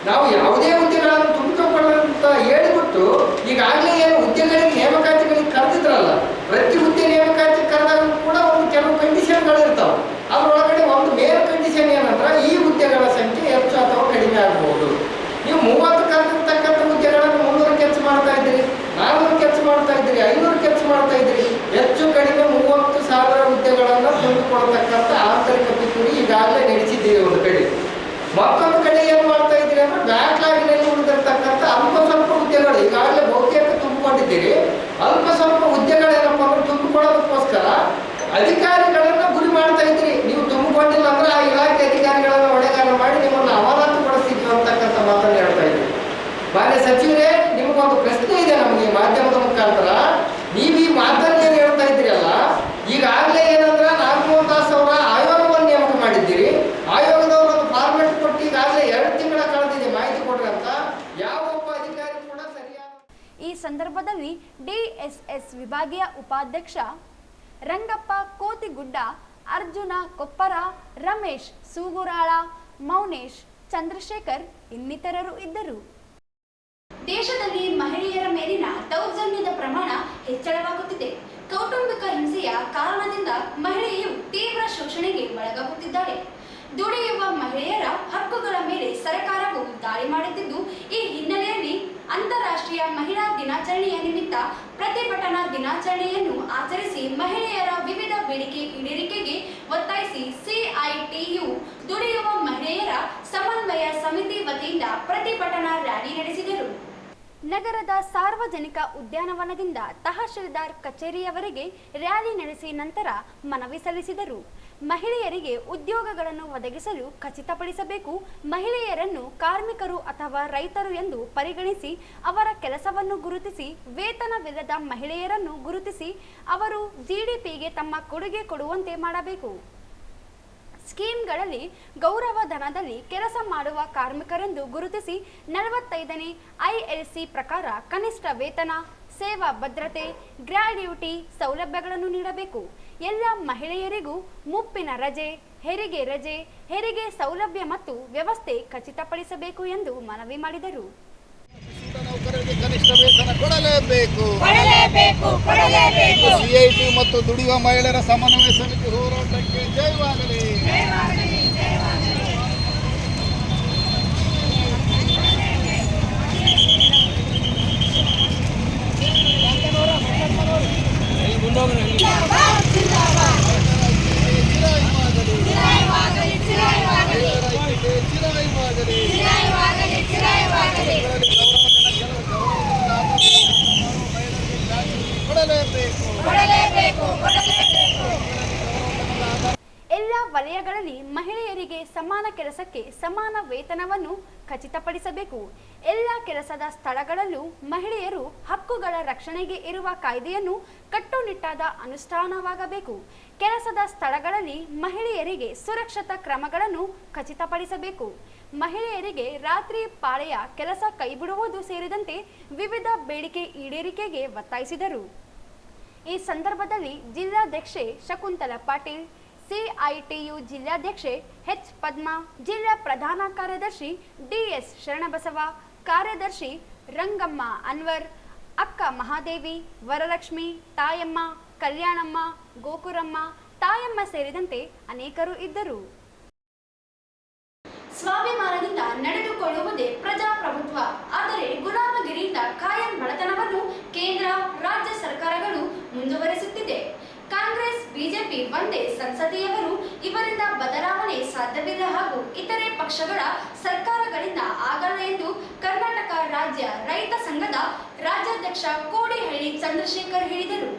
ನಾವು ಯಾವುದೇ ಹುದ್ದೆಗಳನ್ನು ತುಂಬಿಕೊಳ್ಳಂತ ಹೇಳಿಬಿಟ್ಟು ಈಗಾಗಲೇ ಏನು ಹುದ್ದೆಗಳಿಗೆ ನೇಮಕಾತಿಗಳಿಗೆ ಕರೆದಿದ್ರಲ್ಲ, ಪ್ರತಿ ಹುದ್ದೆ ನೇಮಕಾತಿ ಕರೆದಾಗ ಕೂಡ ಒಂದು ಕೆಲವು ಕಂಡೀಷನ್ಗಳು ಇರ್ತಾವೆ. ಅದರೊಳಗಡೆ ಒಂದು ಮೇನ್ ಕಂಡೀಷನ್ ಏನಂದ್ರೆ ಈ ಹುದ್ದೆಗಳ ಸಂಖ್ಯೆ ಹೆಚ್ಚು ಅಥವಾ ಕಡಿಮೆ ಆಗಬಹುದು. ನೀವು 30 ಕರೆದಿರ್ತಕ್ಕಂಥ ಹುದ್ದೆಗಳನ್ನು 300 ಹೆಚ್ಚು ಮಾಡ್ತಾ ಇದ್ದೀರಿ, 400 ಹೆಚ್ಚು ಮಾಡ್ತಾ ಇದ್ದೀರಿ, 500 ಹೆಚ್ಚು ಮಾಡ್ತಾ ಇದ್ದೀರಿ. ಹೆಚ್ಚು ಕಡಿಮೆ 30,000 ಹುದ್ದೆಗಳನ್ನು ತುಂಬಿಕೊಳ್ತಕ್ಕಂಥ ಆಂತರಿಕ ಪಿತೂರಿ ಈಗಾಗಲೇ ನಡೆಸಿದ್ದೀರಿ ಒಂದು ಕಡೆ. ಮತ್ತೊಂದು ಕಡೆ ಏನು ಮಾಡ್ತಾ ಇದ್ದೀರಿ ಅಂದ್ರೆ ಬ್ಯಾಕ್ಲಾಗಿನಲ್ಲಿ ಉಳಿದಿರ್ತಕ್ಕಂಥ ಅಲ್ಪ ಸ್ವಲ್ಪ ಹುದ್ದೆಗಳು ಈಗಾಗಲೇ ಬಹುತೇಕ ತುಂಬಿಕೊಂಡಿದ್ದೀರಿ. ಅಲ್ಪ ಸ್ವಲ್ಪ ಹುದ್ದೆಗಳೇನಪ್ಪ ಅಂದ್ರೆ ತುಂಬಿಕೊಳ್ಳೋದಕ್ಕೋಸ್ಕರ ಅಧಿಕಾರಿಗಳನ್ನ ಗುರಿ ಮಾಡ್ತಾ ಇದ್ದೀರಿ. ನೀವು ತುಂಬಿಕೊಂಡಿಲ್ಲ ಅಂದ್ರೆ ಆ ಇಲಾಖೆ ಅಧಿಕಾರಿಗಳನ್ನ ಹೊಣೆಗಾರ ಮಾಡಿ ನಿಮ್ಮನ್ನು ಅಮಾನತುಗೊಳಿಸ್ತೀವಿ ಅಂತಕ್ಕಂಥ ಮಾತನ್ನು ಹೇಳ್ತಾ ಇದ್ದೀವಿ. ಮಾನ್ಯ ಸಚಿವರೇ, ನಿಮಗೊಂದು ಪ್ರಶ್ನೆ ಇದೆ ನಮಗೆ ಮಾಧ್ಯಮದ ಮುಖಾಂತರ. ನೀವು ಈ ಮಾತನ್ನು ಏನು ಹೇಳ್ತಾ ಇದ್ದೀರಲ್ಲ, ಈಗಾಗಲೇ ಏನಂದ್ರೆ ನಾಗಮೋಹನ್ ದಾಸ್ ಅವರ ಆಯೋಗವನ್ನು ನೇಮಕ ಮಾಡಿದ್ದೀರಿ. ಆಯೋಗದವರು ಒಂದು ಫಾರ್ಮೆಟ್ ಕೊಟ್ಟು ಈಗಾಗಲೇ 2 ತಿಂಗಳ ಕಳೆದಿದೆ, ಮಾಹಿತಿ ಕೊಡ್ರಿ ಅಂತ ಯಾವೊಬ್ಬ ಅಧಿಕಾರಿ ಕೂಡ ಸರಿಯಾದ. ಈ ಸಂದರ್ಭದಲ್ಲಿ DSS ವಿಭಾಗೀಯ ಉಪಾಧ್ಯಕ್ಷ ರಂಗಪ್ಪ ಕೋತಿಗುಡ್ಡ, ಅರ್ಜುನ ಕೊಪ್ಪರ, ರಮೇಶ್ ಸೂಗುರಾಳ, ಮೌನೇಶ್, ಚಂದ್ರಶೇಖರ್ ಇನ್ನಿತರರು ಇದ್ದರು. ದೇಶದಲ್ಲಿ ಮಹಿಳೆಯರ ಮೇಲಿನ ದೌರ್ಜನ್ಯದ ಪ್ರಮಾಣ ಹೆಚ್ಚಳವಾಗುತ್ತಿದೆ. ಕೌಟುಂಬಿಕ ಹಿಂಸೆಯ ಕಾರಣದಿಂದ ಮಹಿಳೆಯು ತೀವ್ರ ಶೋಷಣೆಗೆ ಒಳಗಾಗುತ್ತಿದ್ದಾಳೆ. ದುಡಿಯುವ ಮಹಿಳೆಯರ ಹಕ್ಕುಗಳ ಮೇಲೆ ಸರ್ಕಾರವು ದಾಳಿ ಮಾಡುತ್ತಿದ್ದು, ಈ ಹಿನ್ನೆಲೆಯಲ್ಲಿ ಅಂತಾರಾಷ್ಟ್ರೀಯ ಮಹಿಳಾ ದಿನಾಚರಣೆಯ ನಿಮಿತ್ತ ಪ್ರತಿಭಟನಾ ದಿನಾಚರಣೆಯನ್ನು ಆಚರಿಸಿ ಮಹಿಳೆಯರ ವಿವಿಧ ಬೇಡಿಕೆ ಈಡೇರಿಕೆಗೆ ಒತ್ತಾಯಿಸಿ CITU ದುಡಿಯುವ ಮಹಿಳೆಯರ ಸಮನ್ವಯ ಸಮಿತಿ ವತಿಯಿಂದ ಪ್ರತಿಭಟನಾ ರ್ಯಾಲಿ ನಡೆಸಿದರು. ನಗರದ ಸಾರ್ವಜನಿಕ ಉದ್ಯಾನವನದಿಂದ ತಹಶೀಲ್ದಾರ್ ಕಚೇರಿಯವರೆಗೆ ರ್ಯಾಲಿ ನಡೆಸಿ ನಂತರ ಮನವಿ ಸಲ್ಲಿಸಿದರು. ಮಹಿಳೆಯರಿಗೆ ಉದ್ಯೋಗಗಳನ್ನು ಒದಗಿಸಲು ಖಚಿತಪಡಿಸಬೇಕು. ಮಹಿಳೆಯರನ್ನು ಕಾರ್ಮಿಕರು ಅಥವಾ ರೈತರು ಎಂದು ಪರಿಗಣಿಸಿ ಅವರ ಕೆಲಸವನ್ನು ಗುರುತಿಸಿ, ವೇತನವಿಲ್ಲದ ಮಹಿಳೆಯರನ್ನು ಗುರುತಿಸಿ ಅವರು GDPಗೆ ತಮ್ಮ ಕೊಡುಗೆ ಕೊಡುವಂತೆ ಮಾಡಬೇಕು. ಸ್ಕೀಮ್ಗಳಲ್ಲಿ ಗೌರವ ಧನದಲ್ಲಿ ಕೆಲಸ ಮಾಡುವ ಕಾರ್ಮಿಕರೆಂದು ಗುರುತಿಸಿ 45ನೇ ILC ಪ್ರಕಾರ ಕನಿಷ್ಠ ವೇತನ, ಸೇವಾ ಭದ್ರತೆ, ಗ್ರ್ಯಾಡ್ಯುಟಿ ಸೌಲಭ್ಯಗಳನ್ನು ನೀಡಬೇಕು. ಎಲ್ಲ ಮಹಿಳೆಯರಿಗೂ ಮುಪ್ಪಿನ ರಜೆ, ಹೆರಿಗೆ ಸೌಲಭ್ಯ ಮತ್ತು ವ್ಯವಸ್ಥೆ ಖಚಿತಪಡಿಸಬೇಕು ಎಂದು ಮನವಿ ಮಾಡಿದರು. ನೌಕರರಿಗೆ ಕನಿಷ್ಠ ವೇತನ ಕೊಡಲೇಬೇಕು. CITU ಮತ್ತು ದುಡಿಯುವ ಮಹಿಳೆಯರ ಸಮನ್ವಯ ಸಮಿತಿ ಹೋರಾಟಕ್ಕೆ ಜಯವಾಗಲಿ. ಎಲ್ಲ ವಲಯಗಳಲ್ಲಿ ಮಹಿಳೆಯರಿಗೆ ಸಮಾನ ಕೆಲಸಕ್ಕೆ ಸಮಾನ ವೇತನವನ್ನು ಖಚಿತಪಡಿಸಬೇಕು. ಎಲ್ಲ ಕೆಲಸದ ಸ್ಥಳಗಳಲ್ಲೂ ಮಹಿಳೆಯರು ಹಕ್ಕುಗಳ ರಕ್ಷಣೆಗೆ ಇರುವ ಕಾಯ್ದೆಯನ್ನು ಕಟ್ಟುನಿಟ್ಟಾದ ಅನುಷ್ಠಾನವಾಗಬೇಕು. ಕೆಲಸದ ಸ್ಥಳಗಳಲ್ಲಿ ಮಹಿಳೆಯರಿಗೆ ಸುರಕ್ಷತಾ ಕ್ರಮಗಳನ್ನು ಖಚಿತಪಡಿಸಬೇಕು. ಮಹಿಳೆಯರಿಗೆ ರಾತ್ರಿ ಪಾಳೆಯ ಕೆಲಸ ಕೈಬಿಡುವುದು ಸೇರಿದಂತೆ ವಿವಿಧ ಬೇಡಿಕೆ ಈಡೇರಿಕೆಗೆ ಒತ್ತಾಯಿಸಿದರು. ಈ ಸಂದರ್ಭದಲ್ಲಿ ಜಿಲ್ಲಾಧ್ಯಕ್ಷೆ ಶಕುಂತಲಾ ಪಾಟೀಲ್, ಸಿಐಟಿಯು ಜಿಲ್ಲಾಧ್ಯಕ್ಷೆ ಎಚ್ ಪದ್ಮಾ, ಜಿಲ್ಲಾ ಪ್ರಧಾನ ಕಾರ್ಯದರ್ಶಿ ಡಿಎಸ್ ಶರಣಬಸವ, ಕಾರ್ಯದರ್ಶಿ ರಂಗಮ್ಮ ಅನ್ವರ್, ಅಕ್ಕ ಮಹಾದೇವಿ, ವರಲಕ್ಷ್ಮಿ, ತಾಯಮ್ಮ, ಕಲ್ಯಾಣಮ್ಮ, ಗೋಕುರಮ್ಮ, ತಾಯಮ್ಮ ಸೇರಿದಂತೆ ಅನೇಕರು ಇದ್ದರು. ಸ್ವಾಭಿಮಾನದಿಂದ ನಡೆದುಕೊಳ್ಳುವುದೇ ಪ್ರಜಾಪ್ರಭುತ್ವ. ಆದರೆ ಗುಲಾಮಗಿರಿಯಿಂದ ಕಾಯಂ ಬಡತನವನ್ನು ಕೇಂದ್ರ, ರಾಜ್ಯ ಸರ್ಕಾರಗಳು ಮುಂದುವರಿಸುತ್ತಿದೆ. ಕಾಂಗ್ರೆಸ್, ಬಿಜೆಪಿ ಒಂದೇ ಸಂಸದೀಯವರು, ಇವರಿಂದ ಬದಲಾವಣೆ ಸಾಧ್ಯವಿಲ್ಲ ಹಾಗೂ ಇತರೆ ಪಕ್ಷಗಳ ಸರ್ಕಾರಗಳಿಂದ ಆಗಲ್ಲ ಎಂದು ಕರ್ನಾಟಕ ರಾಜ್ಯ ರೈತ ಸಂಘದ ರಾಜ್ಯಾಧ್ಯಕ್ಷ ಕೋಡಿಹಳ್ಳಿ ಚಂದ್ರಶೇಖರ್ ಹೇಳಿದರು.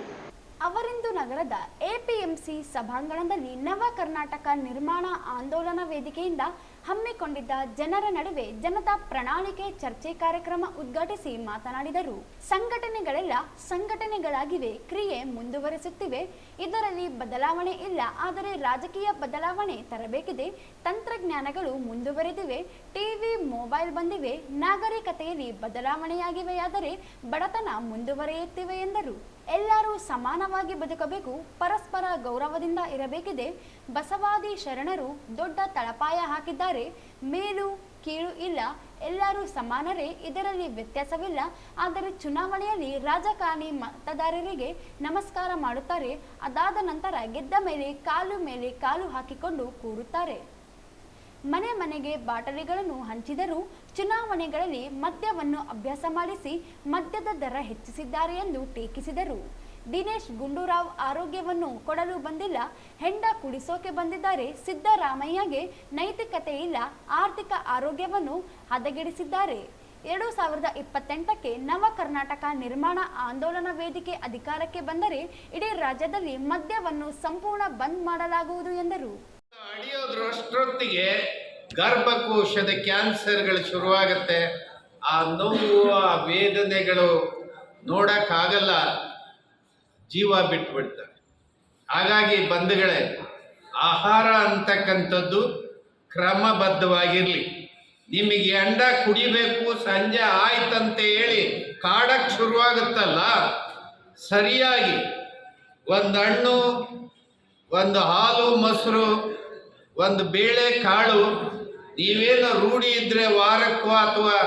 ಅವರಿಂದು ನಗರದ ಎಪಿಎಂಸಿ ಸಭಾಂಗಣದಲ್ಲಿ ನವ ಕರ್ನಾಟಕ ನಿರ್ಮಾಣ ಆಂದೋಲನ ವೇದಿಕೆಯಿಂದ ಹಮ್ಮಿಕೊಂಡಿದ್ದ ಜನರ ನಡುವೆ ಜನತಾ ಪ್ರಣಾಳಿಕೆ ಚರ್ಚೆ ಕಾರ್ಯಕ್ರಮ ಉದ್ಘಾಟಿಸಿ ಮಾತನಾಡಿದರು. ಸಂಘಟನೆಗಳೆಲ್ಲ ಸಂಘಟನೆಗಳಾಗಿವೆ, ಕ್ರಿಯೆ ಮುಂದುವರಿಸುತ್ತಿವೆ. ಇದರಲ್ಲಿ ಬದಲಾವಣೆ ಇಲ್ಲ. ಆದರೆ ರಾಜಕೀಯ ಬದಲಾವಣೆ ತರಬೇಕಿದೆ. ತಂತ್ರಜ್ಞಾನಗಳು ಮುಂದುವರೆದಿವೆ. ಟಿವಿ, ಮೊಬೈಲ್ ಬಂದಿವೆ. ನಾಗರಿಕತೆಯಲ್ಲಿ ಬದಲಾವಣೆಯಾಗಿವೆಯಾದರೆ ಬಡತನ ಮುಂದುವರಿಯುತ್ತಿವೆ ಎಂದರು. ಎಲ್ಲರೂ ಸಮಾನವಾಗಿ ಬದುಕಬೇಕು, ಪರಸ್ಪರ ಗೌರವದಿಂದ ಇರಬೇಕಿದೆ. ಬಸವಾದಿ ಶರಣರು ದೊಡ್ಡ ತಳಪಾಯ ಹಾಕಿದ್ದಾರೆ. ಮೇಲು ಕೀಳು ಇಲ್ಲ, ಎಲ್ಲರೂ ಸಮಾನರೇ, ಇದರಲ್ಲಿ ವ್ಯತ್ಯಾಸವಿಲ್ಲ. ಆದರೆ ಚುನಾವಣೆಯಲ್ಲಿ ರಾಜಕಾರಣಿ ಮತದಾರರಿಗೆ ನಮಸ್ಕಾರ ಮಾಡುತ್ತಾರೆ. ಅದಾದ ನಂತರ ಗೆದ್ದ ಮೇಲೆ ಕಾಲು ಹಾಕಿಕೊಂಡು ಕೂರುತ್ತಾರೆ. ಮನೆ ಮನೆಗೆ ಬಾಟಲಿಗಳನ್ನು ಹಂಚಿದರು. ಚುನಾವಣೆಗಳಲ್ಲಿ ಮದ್ಯವನ್ನು ಅಭ್ಯಾಸ ಮಾಡಿಸಿ ಮದ್ಯದ ದರ ಹೆಚ್ಚಿಸಿದ್ದಾರೆ ಎಂದು ಟೀಕಿಸಿದರು. ದಿನೇಶ್ ಗುಂಡೂರಾವ್ ಆರೋಗ್ಯವನ್ನು ಕೊಡಲು ಬಂದಿಲ್ಲ, ಹೆಂಡ ಕುಡಿಸೋಕೆ ಬಂದಿದ್ದಾರೆ. ಸಿದ್ದರಾಮಯ್ಯಗೆ ನೈತಿಕತೆ ಇಲ್ಲ, ಆರ್ಥಿಕ ಆರೋಗ್ಯವನ್ನು ಹದಗೆಡಿಸಿದ್ದಾರೆ. 2028ಕ್ಕೆ ನವ ಕರ್ನಾಟಕ ನಿರ್ಮಾಣ ಆಂದೋಲನ ವೇದಿಕೆ ಅಧಿಕಾರಕ್ಕೆ ಬಂದರೆ ಇಡೀ ರಾಜ್ಯದಲ್ಲಿ ಮದ್ಯವನ್ನು ಸಂಪೂರ್ಣ ಬಂದ್ ಮಾಡಲಾಗುವುದು ಎಂದರು. ಅಡಿಯೋದ್ರಷ್ಟೊತ್ತಿಗೆ ಗರ್ಭಕೋಶದ ಕ್ಯಾನ್ಸರ್ಗಳು ಶುರುವಾಗುತ್ತೆ. ಆ ನೋವು, ಆ ವೇದನೆಗಳು ನೋಡೋಕ್ಕಾಗಲ್ಲ, ಜೀವ ಬಿಟ್ಬಿಡ್ತಾರೆ. ಹಾಗಾಗಿ ಬಂಧುಗಳೇ, ಆಹಾರ ಅಂತಕ್ಕಂಥದ್ದು ಕ್ರಮಬದ್ಧವಾಗಿರಲಿ. ನಿಮಗೆ ಅಂಡ ಕುಡಿಬೇಕು, ಸಂಜೆ ಆಯ್ತಂತ ಹೇಳಿ ಕಾಡಕ್ಕೆ ಶುರುವಾಗುತ್ತಲ್ಲ, ಸರಿಯಾಗಿ ಒಂದು ಹಣ್ಣು, ಒಂದು ಹಾಲು ಮೊಸರು, ಒಂದು ಬೇಳೆ ಕಾಳು, ನೀವೇನೋ ರೂಢಿ ಇದ್ದರೆ ವಾರಕ್ಕೋ ಅಥವಾ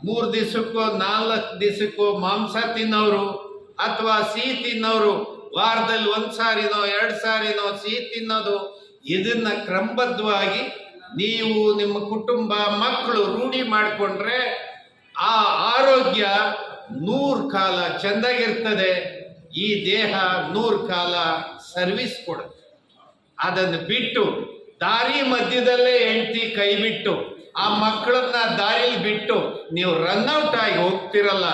3 ದಿವಸಕ್ಕೋ 4 ದಿವಸಕ್ಕೋ ಮಾಂಸ ತಿನ್ನೋರು ಅಥವಾ ಸಿಹಿ ತಿನ್ನೋರು ವಾರದಲ್ಲಿ 1 ಸಾರಿನೋ 2 ಸಾರಿನೋ ಸಿಹಿ ತಿನ್ನೋದು, ಇದನ್ನು ಕ್ರಮಬದ್ಧವಾಗಿ ನೀವು ನಿಮ್ಮ ಕುಟುಂಬ ಮಕ್ಕಳು ರೂಢಿ ಮಾಡಿಕೊಂಡ್ರೆ ಆ ಆರೋಗ್ಯ 100 ಕಾಲ ಚೆಂದಾಗಿರ್ತದೆ. ಈ ದೇಹ 100 ಕಾಲ ಸರ್ವಿಸ್ ಕೊಡುತ್ತೆ. ಅದನ್ನು ಬಿಟ್ಟು ದಾರಿ ಮಧ್ಯದಲ್ಲೇ ಹೆಂಡತಿ ಕೈ ಬಿಟ್ಟು ಆ ಮಕ್ಕಳನ್ನ ದಾರಿಲಿ ಬಿಟ್ಟು ನೀವು ರನ್ಔಟ್ ಆಗಿ ಹೋಗ್ತಿರಲ್ಲ,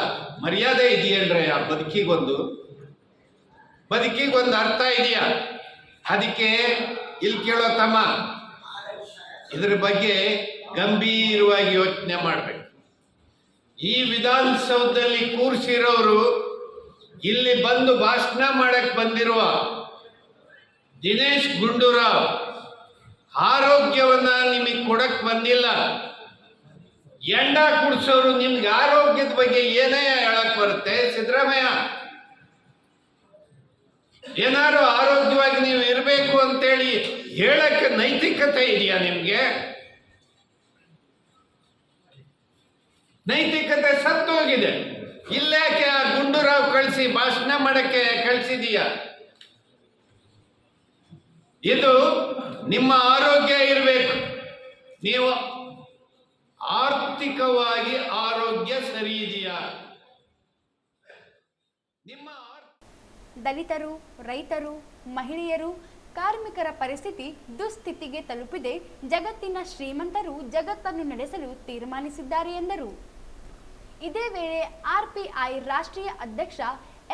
ಮರ್ಯಾದೆ ಇದೆಯೇನ್ರೆ? ಆ ಬದುಕಿಗೊಂದು ಅರ್ಥ ಇದೆಯಾ? ಅದಕ್ಕೆ ಇಲ್ಲಿ ಕೇಳೋ ತಮ್ಮ, ಇದ್ರ ಬಗ್ಗೆ ಗಂಭೀರವಾಗಿ ಯೋಚನೆ ಮಾಡಬೇಕು. ಈ ವಿಧಾನಸೌಧದಲ್ಲಿ ಕೂರಿಸಿರೋರು, ಇಲ್ಲಿ ಬಂದು ಭಾಷಣ ಮಾಡಕ್ಕೆ ಬಂದಿರುವ ದಿನೇಶ್ ಗುಂಡೂರಾವ್ ಆರೋಗ್ಯವನ್ನ ನಿಮಗೆ ಕೊಡಕ್ ಬಂದಿಲ್ಲ. ಎಂಡ ಕುಡಿಸೋರು ನಿಮ್ಗೆ ಆರೋಗ್ಯದ ಬಗ್ಗೆ ಏನೇ ಹೇಳಕ್ ಬರುತ್ತೆ? ಸಿದ್ದರಾಮಯ್ಯ, ಏನಾದ್ರು ಆರೋಗ್ಯವಾಗಿ ನೀವು ಇರಬೇಕು ಅಂತೇಳಿ ಹೇಳಕ್ಕೆ ನೈತಿಕತೆ ಇದೆಯಾ ನಿಮ್ಗೆ? ನೈತಿಕತೆ ಸತ್ತೋಗಿದೆ. ಇಲ್ಲಾಕೆ ಆ ಗುಂಡೂರಾವ್ ಕಳಿಸಿ ಭಾಷಣ ಮಾಡಕ್ಕೆ ಕಳಿಸಿದೀಯಾ? ಇದು ನಿಮ್ಮ ಆರೋಗ್ಯ ಇರಬೇಕು. ನೀವು ಆರ್ಥಿಕವಾಗಿ ಆರೋಗ್ಯ ಸರಿ ಇದೆಯಾ? ನಿಮ್ಮ ದಲಿತರು, ರೈತರು, ಮಹಿಳೆಯರು, ಕಾರ್ಮಿಕರ ಪರಿಸ್ಥಿತಿ ದುಸ್ಥಿತಿಗೆ ತಲುಪಿದೆ. ಜಗತ್ತಿನ ಶ್ರೀಮಂತರು ಜಗತ್ತನ್ನು ನಡೆಸಲು ತೀರ್ಮಾನಿಸಿದ್ದಾರೆ ಎಂದರು. ಇದೇ ವೇಳೆ ಆರ್ಪಿಐ ರಾಷ್ಟ್ರೀಯ ಅಧ್ಯಕ್ಷ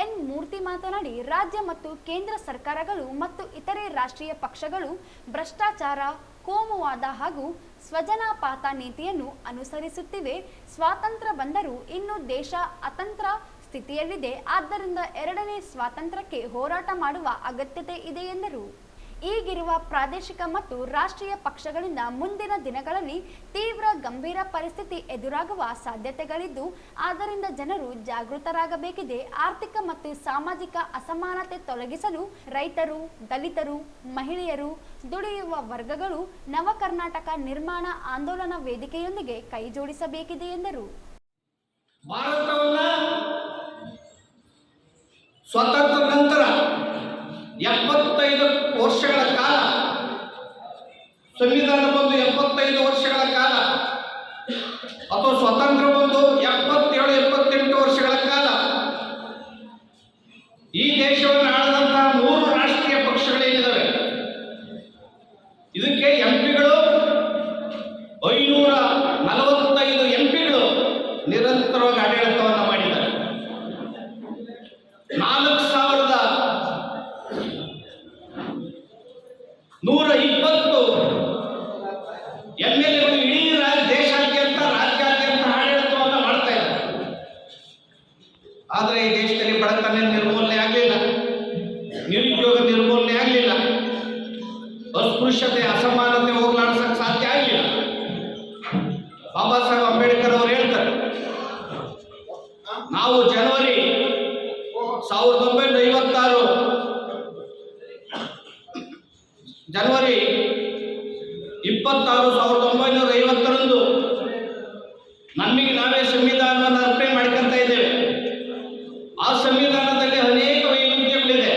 ಎನ್ ಮೂರ್ತಿ ಮಾತನಾಡಿ, ರಾಜ್ಯ ಮತ್ತು ಕೇಂದ್ರ ಸರ್ಕಾರಗಳು ಮತ್ತು ಇತರೆ ರಾಷ್ಟ್ರೀಯ ಪಕ್ಷಗಳು ಭ್ರಷ್ಟಾಚಾರ, ಕೋಮುವಾದ ಹಾಗೂ ಸ್ವಜನಪಾತ ನೀತಿಯನ್ನು ಅನುಸರಿಸುತ್ತಿವೆ. ಸ್ವಾತಂತ್ರ್ಯ ಬಂದರೂ ಇನ್ನೂ ದೇಶ ಅತಂತ್ರ ಸ್ಥಿತಿಯಲ್ಲಿದೆ. ಆದ್ದರಿಂದ ಎರಡನೇ ಸ್ವಾತಂತ್ರ್ಯಕ್ಕೆ ಹೋರಾಟ ಮಾಡುವ ಅಗತ್ಯತೆ ಇದೆ ಎಂದರು. ಈಗಿರುವ ಪ್ರಾದೇಶಿಕ ಮತ್ತು ರಾಷ್ಟ್ರೀಯ ಪಕ್ಷಗಳಿಂದ ಮುಂದಿನ ದಿನಗಳಲ್ಲಿ ತೀವ್ರ ಗಂಭೀರ ಪರಿಸ್ಥಿತಿ ಎದುರಾಗುವ ಸಾಧ್ಯತೆಗಳಿದ್ದು, ಆದ್ದರಿಂದ ಜನರು ಜಾಗೃತರಾಗಬೇಕಿದೆ. ಆರ್ಥಿಕ ಮತ್ತು ಸಾಮಾಜಿಕ ಅಸಮಾನತೆ ತೊಲಗಿಸಲು ರೈತರು, ದಲಿತರು, ಮಹಿಳೆಯರು, ದುಡಿಯುವ ವರ್ಗಗಳು ನವ ಕರ್ನಾಟಕ ನಿರ್ಮಾಣ ಆಂದೋಲನ ವೇದಿಕೆಯೊಂದಿಗೆ ಕೈಜೋಡಿಸಬೇಕಿದೆ ಎಂದರು. ಭಾರತವನ್ನ ಸ್ವಾತಂತ್ರ್ಯ ನಂತರ 75 ವರ್ಷಗಳ ಕಾಲ, ಸಂವಿಧಾನ ಬಂದು 75 ವರ್ಷಗಳ ಕಾಲ ಅಥವಾ ಸ್ವಾತಂತ್ರ್ಯ ಬಂದು 77-78 ವರ್ಷಗಳ ಕಾಲ ಈ ದೇಶವನ್ನು ಆಳದಂತಹ 3 ರಾಷ್ಟ್ರೀಯ ಪಕ್ಷಗಳೇನಿದ್ದಾವೆ, ಇದಕ್ಕೆ ಎಂಪಿಗಳು 545 ಎಂಪಿಗಳು ನಿರಂತರವಾಗಿ ಆಡಳಿತವನ್ನು ಮಾಡಿದ್ದಾರೆ. 4120 ಎಂಎಲ್ಎಗಳು ಇಡೀ ದೇಶಾದ್ಯಂತ ರಾಜ್ಯಾದ್ಯಂತ ಆಡಳಿತವನ್ನು ಮಾಡ್ತಾ ಇದ್ದಾರೆ. ಆದರೆ ಈ ದೇಶದಲ್ಲಿ ಬಡತನ ನಿರ್ಮೂಲನೆ ಆಗಲಿಲ್ಲ, ನಿರುದ್ಯೋಗ ನಿರ್ಮೂಲನೆ ಆಗಲಿಲ್ಲ, ಅಸ್ಪೃಶ್ಯತೆ ಅಸಮಾನತೆ ಹೋಗ್ಲಾಡಿಸಕ್ಕೆ ಸಾಧ್ಯ ಆಗಲಿಲ್ಲ. ಬಾಬಾ ಸಾಹೇಬ್ ಅಂಬೇಡ್ಕರ್ ಅವರು ಹೇಳ್ತಾರೆ, ನಾವು ಜನವರಿ 1956 ಜನವರಿ 26, 1950ರಂದು ನಮಗೆ ನಾವೇ ಸಂವಿಧಾನವನ್ನು ಅರ್ಪಣೆ ಮಾಡ್ಕೊಂತ ಇದ್ದೇವೆ. ಆ ಸಂವಿಧಾನದಲ್ಲಿ ಅನೇಕ ವೈವಿಧ್ಯಗಳಿದೆ.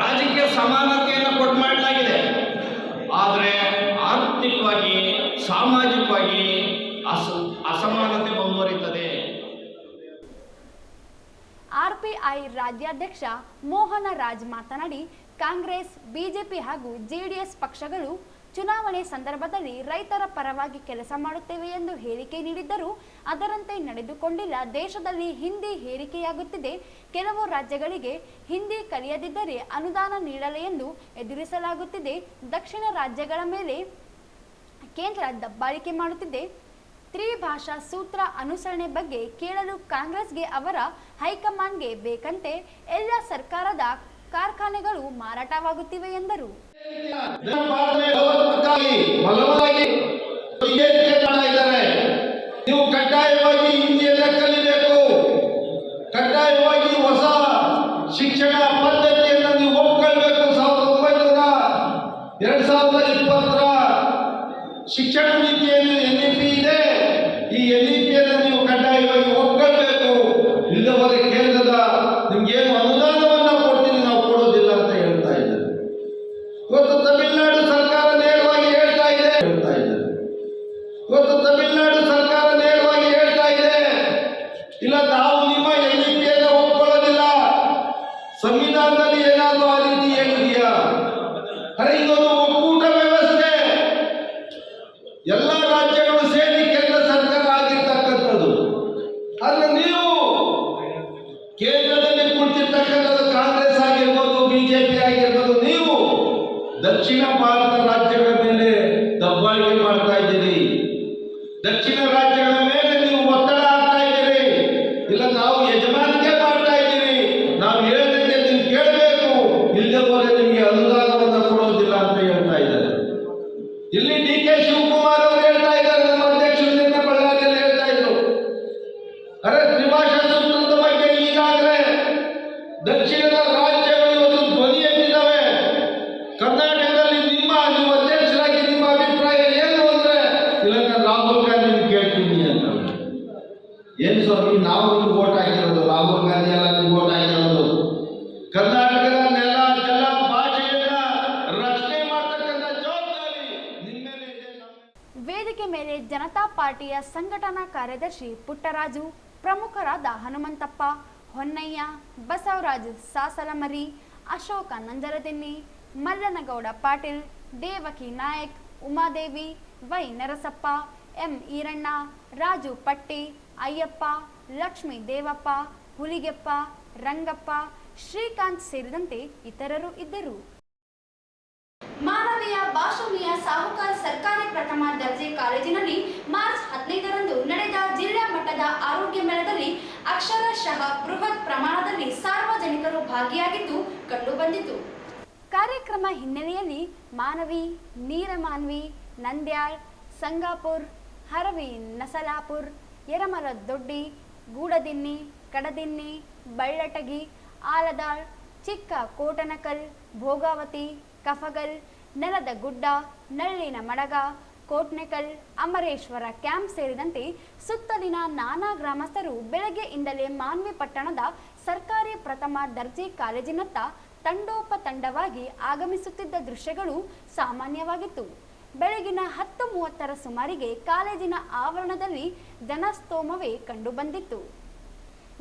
ರಾಜಕೀಯ ಸಮಾನತೆಯನ್ನು ಕೊಟ್ಟು ಮಾಡಲಾಗಿದೆ, ಆದರೆ ಆರ್ಥಿಕವಾಗಿ ಸಾಮಾಜಿಕವಾಗಿ ಅಸಮಾನತೆ ಮುಂದುವರಿಯುತ್ತದೆ. ಆರ್ಪಿಐ ರಾಜ್ಯಾಧ್ಯಕ್ಷ ಮೋಹನ ರಾಜ್ ಮಾತನಾಡಿ, ಕಾಂಗ್ರೆಸ್, ಬಿಜೆಪಿ ಹಾಗೂ ಜೆಡಿಎಸ್ ಪಕ್ಷಗಳು ಚುನಾವಣೆ ಸಂದರ್ಭದಲ್ಲಿ ರೈತರ ಪರವಾಗಿ ಕೆಲಸ ಮಾಡುತ್ತೇವೆ ಎಂದು ಹೇಳಿಕೆ ನೀಡಿದ್ದರೂ ಅದರಂತೆ ನಡೆದುಕೊಂಡಿಲ್ಲ. ದೇಶದಲ್ಲಿ ಹಿಂದಿ ಹೇರಿಕೆಯಾಗುತ್ತಿದೆ. ಕೆಲವು ರಾಜ್ಯಗಳಿಗೆ ಹಿಂದಿ ಕಲಿಯದಿದ್ದರೆ ಅನುದಾನ ನೀಡಲ್ಲ ಎಂದು ಎದುರಿಸಲಾಗುತ್ತಿದೆ. ದಕ್ಷಿಣ ರಾಜ್ಯಗಳ ಮೇಲೆ ಕೇಂದ್ರ ದಬ್ಬಾಳಿಕೆ ಮಾಡುತ್ತಿದೆ. ತ್ರಿಭಾಷಾ ಸೂತ್ರ ಅನುಸರಣೆ ಬಗ್ಗೆ ಕೇಳಲು ಕಾಂಗ್ರೆಸ್ಗೆ ಅವರ ಹೈಕಮಾಂಡ್ಗೆ ಬೇಕಂತೆ ಎಲ್ಲ ಸರ್ಕಾರದ ಕಾರ್ಖಾನೆಗಳು ಮಾರಾಟವಾಗುತ್ತಿವೆ ಎಂದರು. ನೀವು ಕಡ್ಡಾಯವಾಗಿ ಹಿಂದಿಯನ್ನ ಕಲಿಬೇಕು, ಕಡ್ಡಾಯವಾಗಿ ಹೊಸ ಶಿಕ್ಷಣ ಪದ್ಧತಿಯನ್ನು ನೀವು ಒಪ್ಕೊಳ್ಬೇಕು. 2020ರ ಶಿಕ್ಷಣ ನೀತಿಯಲ್ಲಿ NEP ಇದೆ. ಈ NEPಯನ್ನು ನೀವು ಕಡ್ಡಾಯವಾಗಿ ಒಪ್ಕೊಳ್ಬೇಕು. ಇಲ್ಲದವರೆ ಕೇಂದ್ರದ ನಿಮ್ಗೇನು ಅನುದಾನವನ್ನ ಕೊಡ್ತೀನಿ ನಾವು ಕೊಡೋದಿಲ್ಲ ಅಂತ ಹೇಳ್ತಾ ಇದ್ದಾರೆ. ಇವತ್ತು ತಮಿಳುನಾಡು ಸರ್ಕಾರ ನೇರವಾಗಿ ಹೇಳ್ತಾ ಇದೆ. ಇವತ್ತು ತಮಿಳುನಾಡು ಸರ್ಕಾರ ನೇರವಾಗಿ ಹೇಳ್ತಾ ಇದೆ, ಇಲ್ಲ ನಾವು ನಿಮ್ಮ NEPಯನ್ನು ಒಪ್ಕೊಳ್ಳೋದಿಲ್ಲ. ಸಂವಿಧಾನದಲ್ಲಿ ಏನಾದರೂ ಆ ರೀತಿ ಹೇಳಿದೆಯಾ? ಅರೆ ಇದೊಂದು ಒಕ್ಕೂಟ ವ್ಯವಸ್ಥೆ, ಎಲ್ಲ ರಾಜ್ಯಗಳು ಸೇರಿ ಕೇಂದ್ರ ಸರ್ಕಾರ ಆಗಿರ್ತಕ್ಕಂಥದ್ದು. ಆದ್ರೆ ನೀವು ಕೇಂದ್ರದಲ್ಲಿ ಕುಳಿತಿರ್ತಕ್ಕಂಥದ್ದು ಕಾಂಗ್ರೆಸ್ ಆಗಿರ್ಬೋದು, ಬಿಜೆಪಿ ಆಗಿರ್ಬೋದು, ನೀವು ದಕ್ಷಿಣ ಭಾರತ ರಾಜ್ಯಗಳ ಮೇಲೆ ದಬ್ಬಾಳಿಕೆ ಮಾಡ್ತಾ ಇದ್ದೀರಿ. ದಕ್ಷಿಣ ರಾಜ್ಯಗಳ ಮೇಲೆ ನೀವು ಒತ್ತಡ ಹಾಕ್ತಾ ಇದ್ದೀರಿ. ಇಲ್ಲ ನಾವು ಯಜಮಾನಿಕೆ ಮಾಡ್ತಾ ಇದ್ದೀರಿ, ನಾವು ಹೇಳಿದಂತೆ ನೀವು ಕೇಳಬೇಕು, ಇಲ್ಲದವರೆ ನಿಮಗೆ ಅನುದಾನವನ್ನು ಕೊಡೋದಿಲ್ಲ ಅಂತ ಹೇಳ್ತಾ ಇದ್ದಾರೆ. ಇಲ್ಲಿ DK ಶಿವಕುಮಾರ್ ಅವರು ಹೇಳ್ತಾ ಇದ್ದಾರೆ, ನಮ್ಮ ಅಧ್ಯಕ್ಷರು ನಿನ್ನೆ ಬಳ್ಳಾರಿಯಲ್ಲಿ ಹೇಳ್ತಾ ಇದ್ರು, ಅರೆ ತ್ರಿಭಾಷಾ ಸೂತ್ರದ ಬಗ್ಗೆ ಈಗಾಗಲೇ ದಕ್ಷಿಣದ ರಾಜ್ಯಗಳು ಇವತ್ತು ಧ್ವನಿ ಎತ್ತಿದ್ದಾವೆ. ಕರ್ನಾಟಕದಲ್ಲಿ ನೀವು ಅಧ್ಯಕ್ಷರಾಗಿ ನಿಮ್ಮ ಅಭಿಪ್ರಾಯ ಏನು ಅಂದ್ರೆ, ಇಲ್ಲ ರಾಹುಲ್ ಗಾಂಧಿ ಕೇಳ್ತೀನಿ ಅಂತ. ಏನ್ ಸ್ವಾಮಿ, ನಾವು ನಿಮ್ಗೆ ಓಟ್ ಹಾಕಿರೋದು, ರಾಹುಲ್ ಗಾಂಧಿ ಎಲ್ಲ ನಿಮ್ಗೆ ಓಟ್ ಹಾಕಿರೋದು. ಕರ್ನಾಟಕದ ನೆಲ, ಜಲ, ಭಾಷೆಯನ್ನ ರಕ್ಷಣೆ ಮಾಡ್ತಕ್ಕಂಥ ಜವಾಬ್ದಾರಿ ನಿಮ್ಮ ಮೇಲೆ ಇದೆ. ವೇದಿಕೆ ಮೇಲೆ ಜನತಾ ಪಾರ್ಟಿಯ ಸಂಘಟನಾ ಕಾರ್ಯದರ್ಶಿ ಪುಟ್ಟರಾಜು, ಪ್ರಮುಖರಾದ ಹನುಮಂತಪ್ಪ, ಹೊನ್ನಯ್ಯ, ಬಸವರಾಜ್ ಸಾಸಲಮರಿ, ಅಶೋಕ ನಂಜರದಿನ್ನಿ, ಮಲ್ಲನಗೌಡ ಪಾಟೀಲ್, ದೇವಕಿ ನಾಯಕ್, ಉಮಾದೇವಿ, ವೈ ನರಸಪ್ಪ, ಎಂ ಈರಣ್ಣ, ರಾಜು ಪಟ್ಟಿ, ಅಯ್ಯಪ್ಪ, ಲಕ್ಷ್ಮೀ ದೇವಪ್ಪ, ಹುಲಿಗೆಪ್ಪ, ರಂಗಪ್ಪ, ಶ್ರೀಕಾಂತ್ ಸೇರಿದಂತೆ ಇತರರು ಇದ್ದರು. ಮಾನವೀಯ ಭಾಷಣೀಯ ಸಾಹುಕಾರ್ ಸರ್ಕಾರಿ ಪ್ರಥಮ ದರ್ಜೆ ಕಾಲೇಜಿನಲ್ಲಿ ಮಾರ್ಚ್ 15ರಂದು ನಡೆದ ಜಿಲ್ಲಾ ಮಟ್ಟದ ಆರೋಗ್ಯ ಮೇಳದಲ್ಲಿ ಅಕ್ಷರಶಃ ಬೃಹತ್ ಪ್ರಮಾಣದಲ್ಲಿ ಸಾರ್ವಜನಿಕರು ಭಾಗಿಯಾಗಿದ್ದು ಕಂಡುಬಂದಿತು. ಕಾರ್ಯಕ್ರಮ ಹಿನ್ನೆಲೆಯಲ್ಲಿ ಮಾನವಿ, ನೀರಮಾನ್ವಿ, ನಂದ್ಯಾಳ್, ಸಂಗಾಪುರ್, ಹರವಿ, ನಸಲಾಪುರ್, ಯರಮರದೊಡ್ಡಿ, ಗೂಡದಿನ್ನಿ, ಕಡದಿನ್ನಿ, ಬಳ್ಳಟಗಿ, ಆಲದಾಳ್, ಚಿಕ್ಕ ಕೋಟನಕಲ್, ಭೋಗಾವತಿ, ಕಫಗಲ್, ನೆಲದ ಗುಡ್ಡ, ನಳ್ಳಿನ ಮಡಗ, ಕೋಟ್ನೆಕಲ್, ಅಮರೇಶ್ವರ ಕ್ಯಾಂಪ್ ಸೇರಿದಂತೆ ಸುತ್ತಲಿನ ನಾನಾ ಗ್ರಾಮಸ್ಥರು ಬೆಳಗ್ಗೆಯಿಂದಲೇ ಮಾನ್ವಿ ಪಟ್ಟಣದ ಸರ್ಕಾರಿ ಪ್ರಥಮ ದರ್ಜೆ ಕಾಲೇಜಿನತ್ತ ತಂಡೋಪತಂಡವಾಗಿ ಆಗಮಿಸುತ್ತಿದ್ದ ದೃಶ್ಯಗಳು ಸಾಮಾನ್ಯವಾಗಿತ್ತು. ಬೆಳಗಿನ 10:30ರ ಸುಮಾರಿಗೆ ಕಾಲೇಜಿನ ಆವರಣದಲ್ಲಿ ಜನಸ್ತೋಮವೇ ಕಂಡುಬಂದಿತ್ತು.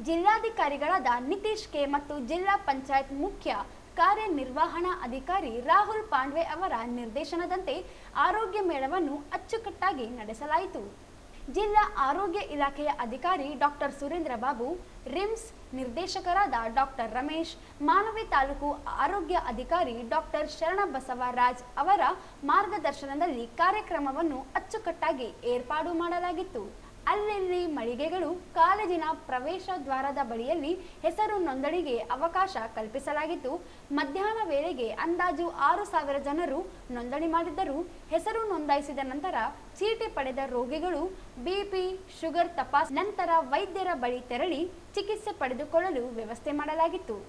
ಜಿಲ್ಲಾಧಿಕಾರಿಗಳಾದ ನಿತೀಶ್ ಕೆ ಮತ್ತು ಜಿಲ್ಲಾ ಪಂಚಾಯತ್ ಮುಖ್ಯ ಕಾರ್ಯನಿರ್ವಹಣಾ ಅಧಿಕಾರಿ ರಾಹುಲ್ ಪಾಂಡ್ವೆ ಅವರ ನಿರ್ದೇಶನದಂತೆ ಆರೋಗ್ಯ ಮೇಳವನ್ನು ಅಚ್ಚುಕಟ್ಟಾಗಿ ನಡೆಸಲಾಯಿತು. ಜಿಲ್ಲಾ ಆರೋಗ್ಯ ಇಲಾಖೆಯ ಅಧಿಕಾರಿ ಡಾಕ್ಟರ್ ಸುರೇಂದ್ರ ಬಾಬು, ರಿಮ್ಸ್ ನಿರ್ದೇಶಕರಾದ ಡಾಕ್ಟರ್ ರಮೇಶ್, ಮಾನವಿ ತಾಲೂಕು ಆರೋಗ್ಯ ಅಧಿಕಾರಿ ಡಾಕ್ಟರ್ ಶರಣಬಸವರಾಜ್ ಅವರ ಮಾರ್ಗದರ್ಶನದಲ್ಲಿ ಕಾರ್ಯಕ್ರಮವನ್ನು ಅಚ್ಚುಕಟ್ಟಾಗಿ ಏರ್ಪಾಡು ಮಾಡಲಾಗಿತ್ತು. ಅಲ್ಲಲ್ಲಿ ಮಳಿಗೆಗಳು, ಕಾಲೇಜಿನ ಪ್ರವೇಶ ದ್ವಾರದ ಬಳಿಯಲ್ಲಿ ಹೆಸರು ನೋಂದಣಿಗೆ ಅವಕಾಶ ಕಲ್ಪಿಸಲಾಗಿದ್ದು, ಮಧ್ಯಾಹ್ನ ವೇಳೆಗೆ ಅಂದಾಜು 6,000 ಜನರು ನೋಂದಣಿ ಮಾಡಿದ್ದರು. ಹೆಸರು ನೋಂದಾಯಿಸಿದ ನಂತರ ಚೀಟಿ ಪಡೆದ ರೋಗಿಗಳು ಬಿಪಿ, ಶುಗರ್ ತಪಾಸ್ ನಂತರ ವೈದ್ಯರ ಬಳಿ ತೆರಳಿ ಚಿಕಿತ್ಸೆ ಪಡೆದುಕೊಳ್ಳಲು ವ್ಯವಸ್ಥೆ ಮಾಡಲಾಗಿತ್ತು.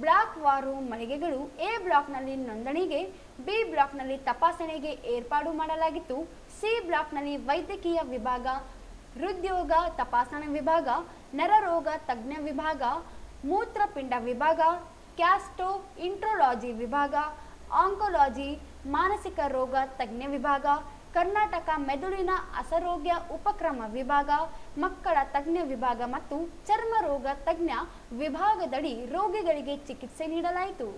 ಬ್ಲಾಕ್ ವಾರು ಮಳಿಗೆಗಳು ಎ ಬ್ಲಾಕ್ನಲ್ಲಿ ನೋಂದಣಿಗೆ, ಬಿ ಬ್ಲಾಕ್ನಲ್ಲಿ ತಪಾಸಣೆಗೆ ಏರ್ಪಾಡು ಮಾಡಲಾಗಿತ್ತು. ಸಿ ಬ್ಲಾಕ್ನಲ್ಲಿ ವೈದ್ಯಕೀಯ ವಿಭಾಗ, ಹೃದ್ರೋಗ ತಪಾಸಣಾ ವಿಭಾಗ, ನರರೋಗ ತಜ್ಞ ವಿಭಾಗ, ಮೂತ್ರಪಿಂಡ ವಿಭಾಗ, ಕ್ಯಾಸ್ಟೋ ಇಂಟ್ರೋಲಾಜಿ ವಿಭಾಗ, ಆಂಕೋಲಾಜಿ, ಮಾನಸಿಕ ರೋಗ ತಜ್ಞ ವಿಭಾಗ, ಕರ್ನಾಟಕ ಮೆದುಳಿನ ಅಸರೋಗ್ಯ ಉಪಕ್ರಮ ವಿಭಾಗ, ಮಕ್ಕಳ ತಜ್ಞ ವಿಭಾಗ ಮತ್ತು ಚರ್ಮ ರೋಗ ತಜ್ಞ ವಿಭಾಗದಡಿ ರೋಗಿಗಳಿಗೆ ಚಿಕಿತ್ಸೆ ನೀಡಲಾಯಿತು.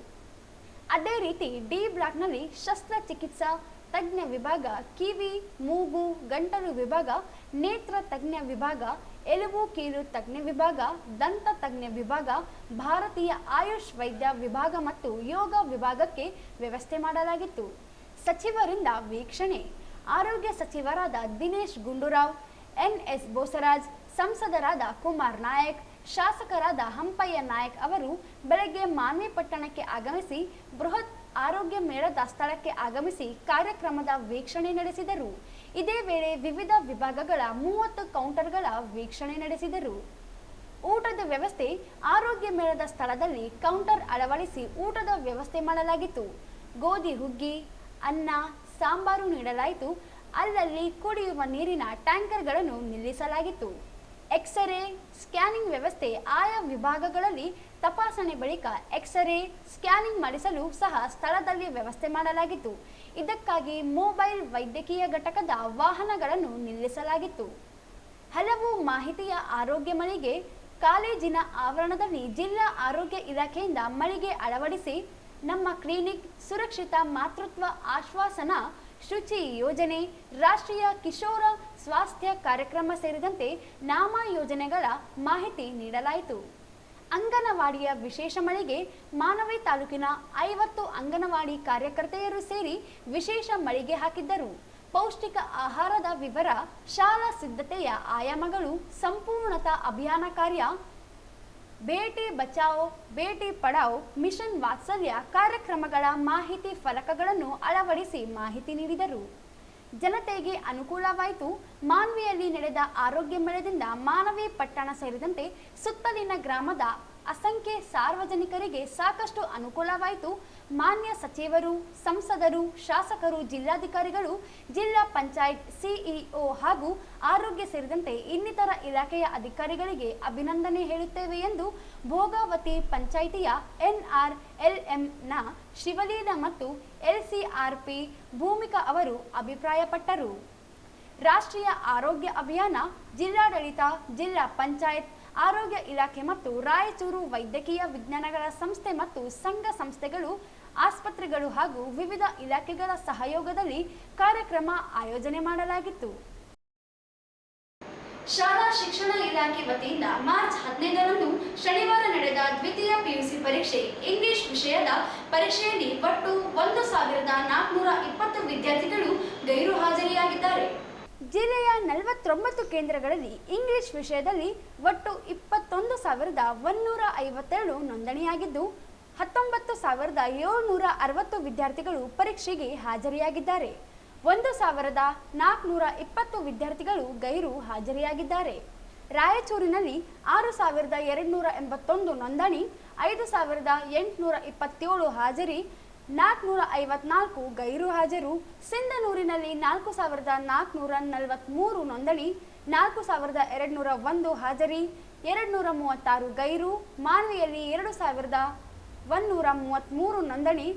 ಅದೇ ರೀತಿ ಡಿ ಬ್ಲಾಕ್ನಲ್ಲಿ ಶಸ್ತ್ರಚಿಕಿತ್ಸಾ ತಜ್ಞ ವಿಭಾಗ, ಕಿವಿ, ಮೂಗು, ಗಂಟಲು ವಿಭಾಗ, ನೇತ್ರ ತಜ್ಞ ವಿಭಾಗ, ಎಲುಬು ಕೀಲು ತಜ್ಞ ವಿಭಾಗ, ದಂತ ತಜ್ಞ ವಿಭಾಗ, ಭಾರತೀಯ ಆಯುಷ್ ವೈದ್ಯ ವಿಭಾಗ ಮತ್ತು ಯೋಗ ವಿಭಾಗಕ್ಕೆ ವ್ಯವಸ್ಥೆ ಮಾಡಲಾಗಿತ್ತು. ಸಚಿವರಿಂದ ವೀಕ್ಷಣೆ. ಆರೋಗ್ಯ ಸಚಿವರಾದ ದಿನೇಶ್ ಗುಂಡೂರಾವ್, ಎನ್ಎಸ್ ಬೋಸರಾಜ್, ಸಂಸದರಾದ ಕುಮಾರ್ ನಾಯಕ್, ಶಾಸಕರಾದ ಹಂಪಯ್ಯ ನಾಯಕ್ ಅವರು ಬೆಳಗ್ಗೆ ಮಾನ್ವಿ ಪಟ್ಟಣಕ್ಕೆ ಆಗಮಿಸಿ ಬೃಹತ್ ಆರೋಗ್ಯ ಮೇಳದ ಸ್ಥಳಕ್ಕೆ ಆಗಮಿಸಿ ಕಾರ್ಯಕ್ರಮದ ವೀಕ್ಷಣೆ ನಡೆಸಿದರು. ಇದೇ ವೇಳೆ ವಿವಿಧ ವಿಭಾಗಗಳ 30 ಕೌಂಟರ್ಗಳ ವೀಕ್ಷಣೆ ನಡೆಸಿದರು. ಊಟದ ವ್ಯವಸ್ಥೆ. ಆರೋಗ್ಯ ಮೇಳದ ಸ್ಥಳದಲ್ಲಿ ಕೌಂಟರ್ ಅಳವಡಿಸಿ ಊಟದ ವ್ಯವಸ್ಥೆ ಮಾಡಲಾಗಿತ್ತು. ಗೋಧಿ ಹುಗ್ಗಿ, ಅನ್ನ, ಸಾಂಬಾರು ನೀಡಲಾಯಿತು. ಅಲ್ಲಲ್ಲಿ ಕುಡಿಯುವ ನೀರಿನ ಟ್ಯಾಂಕರ್ಗಳನ್ನು ನಿಲ್ಲಿಸಲಾಗಿತ್ತು. ಎಕ್ಸ್ರೇ, ಸ್ಕ್ಯಾನಿಂಗ್ ವ್ಯವಸ್ಥೆ. ಆಯಾ ವಿಭಾಗಗಳಲ್ಲಿ ತಪಾಸಣೆ ಬಳಿಕ ಎಕ್ಸ್ರೇ, ಸ್ಕ್ಯಾನಿಂಗ್ ಮಾಡಿಸಲು ಸಹ ಸ್ಥಳದಲ್ಲಿ ವ್ಯವಸ್ಥೆ ಮಾಡಲಾಗಿತ್ತು. ಇದಕ್ಕಾಗಿ ಮೊಬೈಲ್ ವೈದ್ಯಕೀಯ ಘಟಕದ ವಾಹನಗಳನ್ನು ನಿಲ್ಲಿಸಲಾಗಿತ್ತು. ಹಲವು ಮಾಹಿತಿಯ ಆರೋಗ್ಯ ಮಳಿಗೆ. ಕಾಲೇಜಿನ ಆವರಣದಲ್ಲಿ ಜಿಲ್ಲಾ ಆರೋಗ್ಯ ಇಲಾಖೆಯಿಂದ ಮಳಿಗೆ ಅಳವಡಿಸಿ ನಮ್ಮ ಕ್ಲಿನಿಕ್, ಸುರಕ್ಷಿತ ಮಾತೃತ್ವ ಆಶ್ವಾಸನ, ಶುಚಿ ಯೋಜನೆ, ರಾಷ್ಟ್ರೀಯ ಕಿಶೋರ ಸ್ವಾಸ್ಥ್ಯ ಕಾರ್ಯಕ್ರಮ ಸೇರಿದಂತೆ ನಾನಾ ಯೋಜನೆಗಳ ಮಾಹಿತಿ ನೀಡಲಾಯಿತು. ಅಂಗನವಾಡಿಯ ವಿಶೇಷ ಮಳಿಗೆ. ಮಾನವಿ ತಾಲೂಕಿನ 50 ಅಂಗನವಾಡಿ ಕಾರ್ಯಕರ್ತೆಯರು ಸೇರಿ ವಿಶೇಷ ಮಳಿಗೆ ಹಾಕಿದ್ದರು. ಪೌಷ್ಟಿಕ ಆಹಾರದ ವಿವರ, ಶಾಲಾ ಸಿದ್ಧತೆಯ ಆಯಾಮಗಳು, ಸಂಪೂರ್ಣತಾ ಅಭಿಯಾನ ಕಾರ್ಯ, ಬೇಟಿ ಬಚಾವೋ ಬೇಟಿ ಪಢಾವೋ, ಮಿಷನ್ ವಾತ್ಸಲ್ಯ ಕಾರ್ಯಕ್ರಮಗಳ ಮಾಹಿತಿ ಫಲಕಗಳನ್ನು ಅಳವಡಿಸಿ ಮಾಹಿತಿ ನೀಡಿದರು. ಜನತೆಗೆ ಅನುಕೂಲವಾಯಿತು. ಮಾನ್ವಿಯಲ್ಲಿ ನಡೆದ ಆರೋಗ್ಯ ಮೇಳದಿಂದ ಮಾನವಿ ಪಟ್ಟಣ ಸೇರಿದಂತೆ ಸುತ್ತಲಿನ ಗ್ರಾಮದ ಅಸಂಖ್ಯ ಸಾರ್ವಜನಿಕರಿಗೆ ಸಾಕಷ್ಟು ಅನುಕೂಲವಾಯಿತು. ಮಾನ್ಯ ಸಚಿವರು, ಸಂಸದರು, ಶಾಸಕರು, ಜಿಲ್ಲಾಧಿಕಾರಿಗಳು, ಜಿಲ್ಲಾ ಪಂಚಾಯತ್ ಸಿಇಒ ಹಾಗೂ ಆರೋಗ್ಯ ಸೇರಿದಂತೆ ಇನ್ನಿತರ ಇಲಾಖೆಯ ಅಧಿಕಾರಿಗಳಿಗೆ ಅಭಿನಂದನೆ ಹೇಳುತ್ತೇವೆ ಎಂದು ಭೋಗಾವತಿ ಪಂಚಾಯಿತಿಯ NRLMನ ಶಿವಲೀಲಾ ಮತ್ತು LCRP ಭೂಮಿಕಾ ಅವರು ಅಭಿಪ್ರಾಯಪಟ್ಟರು. ರಾಷ್ಟ್ರೀಯ ಆರೋಗ್ಯ ಅಭಿಯಾನ, ಜಿಲ್ಲಾಡಳಿತ, ಜಿಲ್ಲಾ ಪಂಚಾಯತ್, ಆರೋಗ್ಯ ಇಲಾಖೆ ಮತ್ತು ರಾಯಚೂರು ವೈದ್ಯಕೀಯ ವಿಜ್ಞಾನಗಳ ಸಂಸ್ಥೆ ಮತ್ತು ಸಂಘ ಸಂಸ್ಥೆಗಳು, ಆಸ್ಪತ್ರೆಗಳು ಹಾಗೂ ವಿವಿಧ ಇಲಾಖೆಗಳ ಸಹಯೋಗದಲ್ಲಿ ಕಾರ್ಯಕ್ರಮ ಆಯೋಜನೆ ಮಾಡಲಾಗಿತ್ತು. ಶಾಲಾ ಶಿಕ್ಷಣ ಇಲಾಖೆ ವತಿಯಿಂದ ಮಾರ್ಚ್ 15ರಂದು ಶನಿವಾರ ನಡೆದ ದ್ವಿತೀಯ PUC ಪರೀಕ್ಷೆ ಇಂಗ್ಲಿಷ್ ವಿಷಯದ ಪರೀಕ್ಷೆಯಲ್ಲಿ ಒಟ್ಟು 1420 ವಿದ್ಯಾರ್ಥಿಗಳು ಗೈರು ಹಾಜರಿಯಾಗಿದ್ದಾರೆ. ಜಿಲ್ಲೆಯ 49 ಕೇಂದ್ರಗಳಲ್ಲಿ ಇಂಗ್ಲಿಷ್ ವಿಷಯದಲ್ಲಿ ಒಟ್ಟು 21,152 ನೋಂದಣಿಯಾಗಿದ್ದು 19,760 ವಿದ್ಯಾರ್ಥಿಗಳು ಪರೀಕ್ಷೆಗೆ ಹಾಜರಿಯಾಗಿದ್ದಾರೆ. 1,420 ವಿದ್ಯಾರ್ಥಿಗಳು ಗೈರು ಹಾಜರಿಯಾಗಿದ್ದಾರೆ. ರಾಯಚೂರಿನಲ್ಲಿ 6,281 ನೋಂದಣಿ, 5,827 ಹಾಜರಿ, 454 ಗೈರು ಹಾಜರು. ಸಿಂಧನೂರಿನಲ್ಲಿ 4,443 ನೋಂದಣಿ, 4,201 ಹಾಜರಿ, 236 ಗೈರು. ಮಾನ್ವಿಯಲ್ಲಿ 2,133 ನೋಂದಣಿ,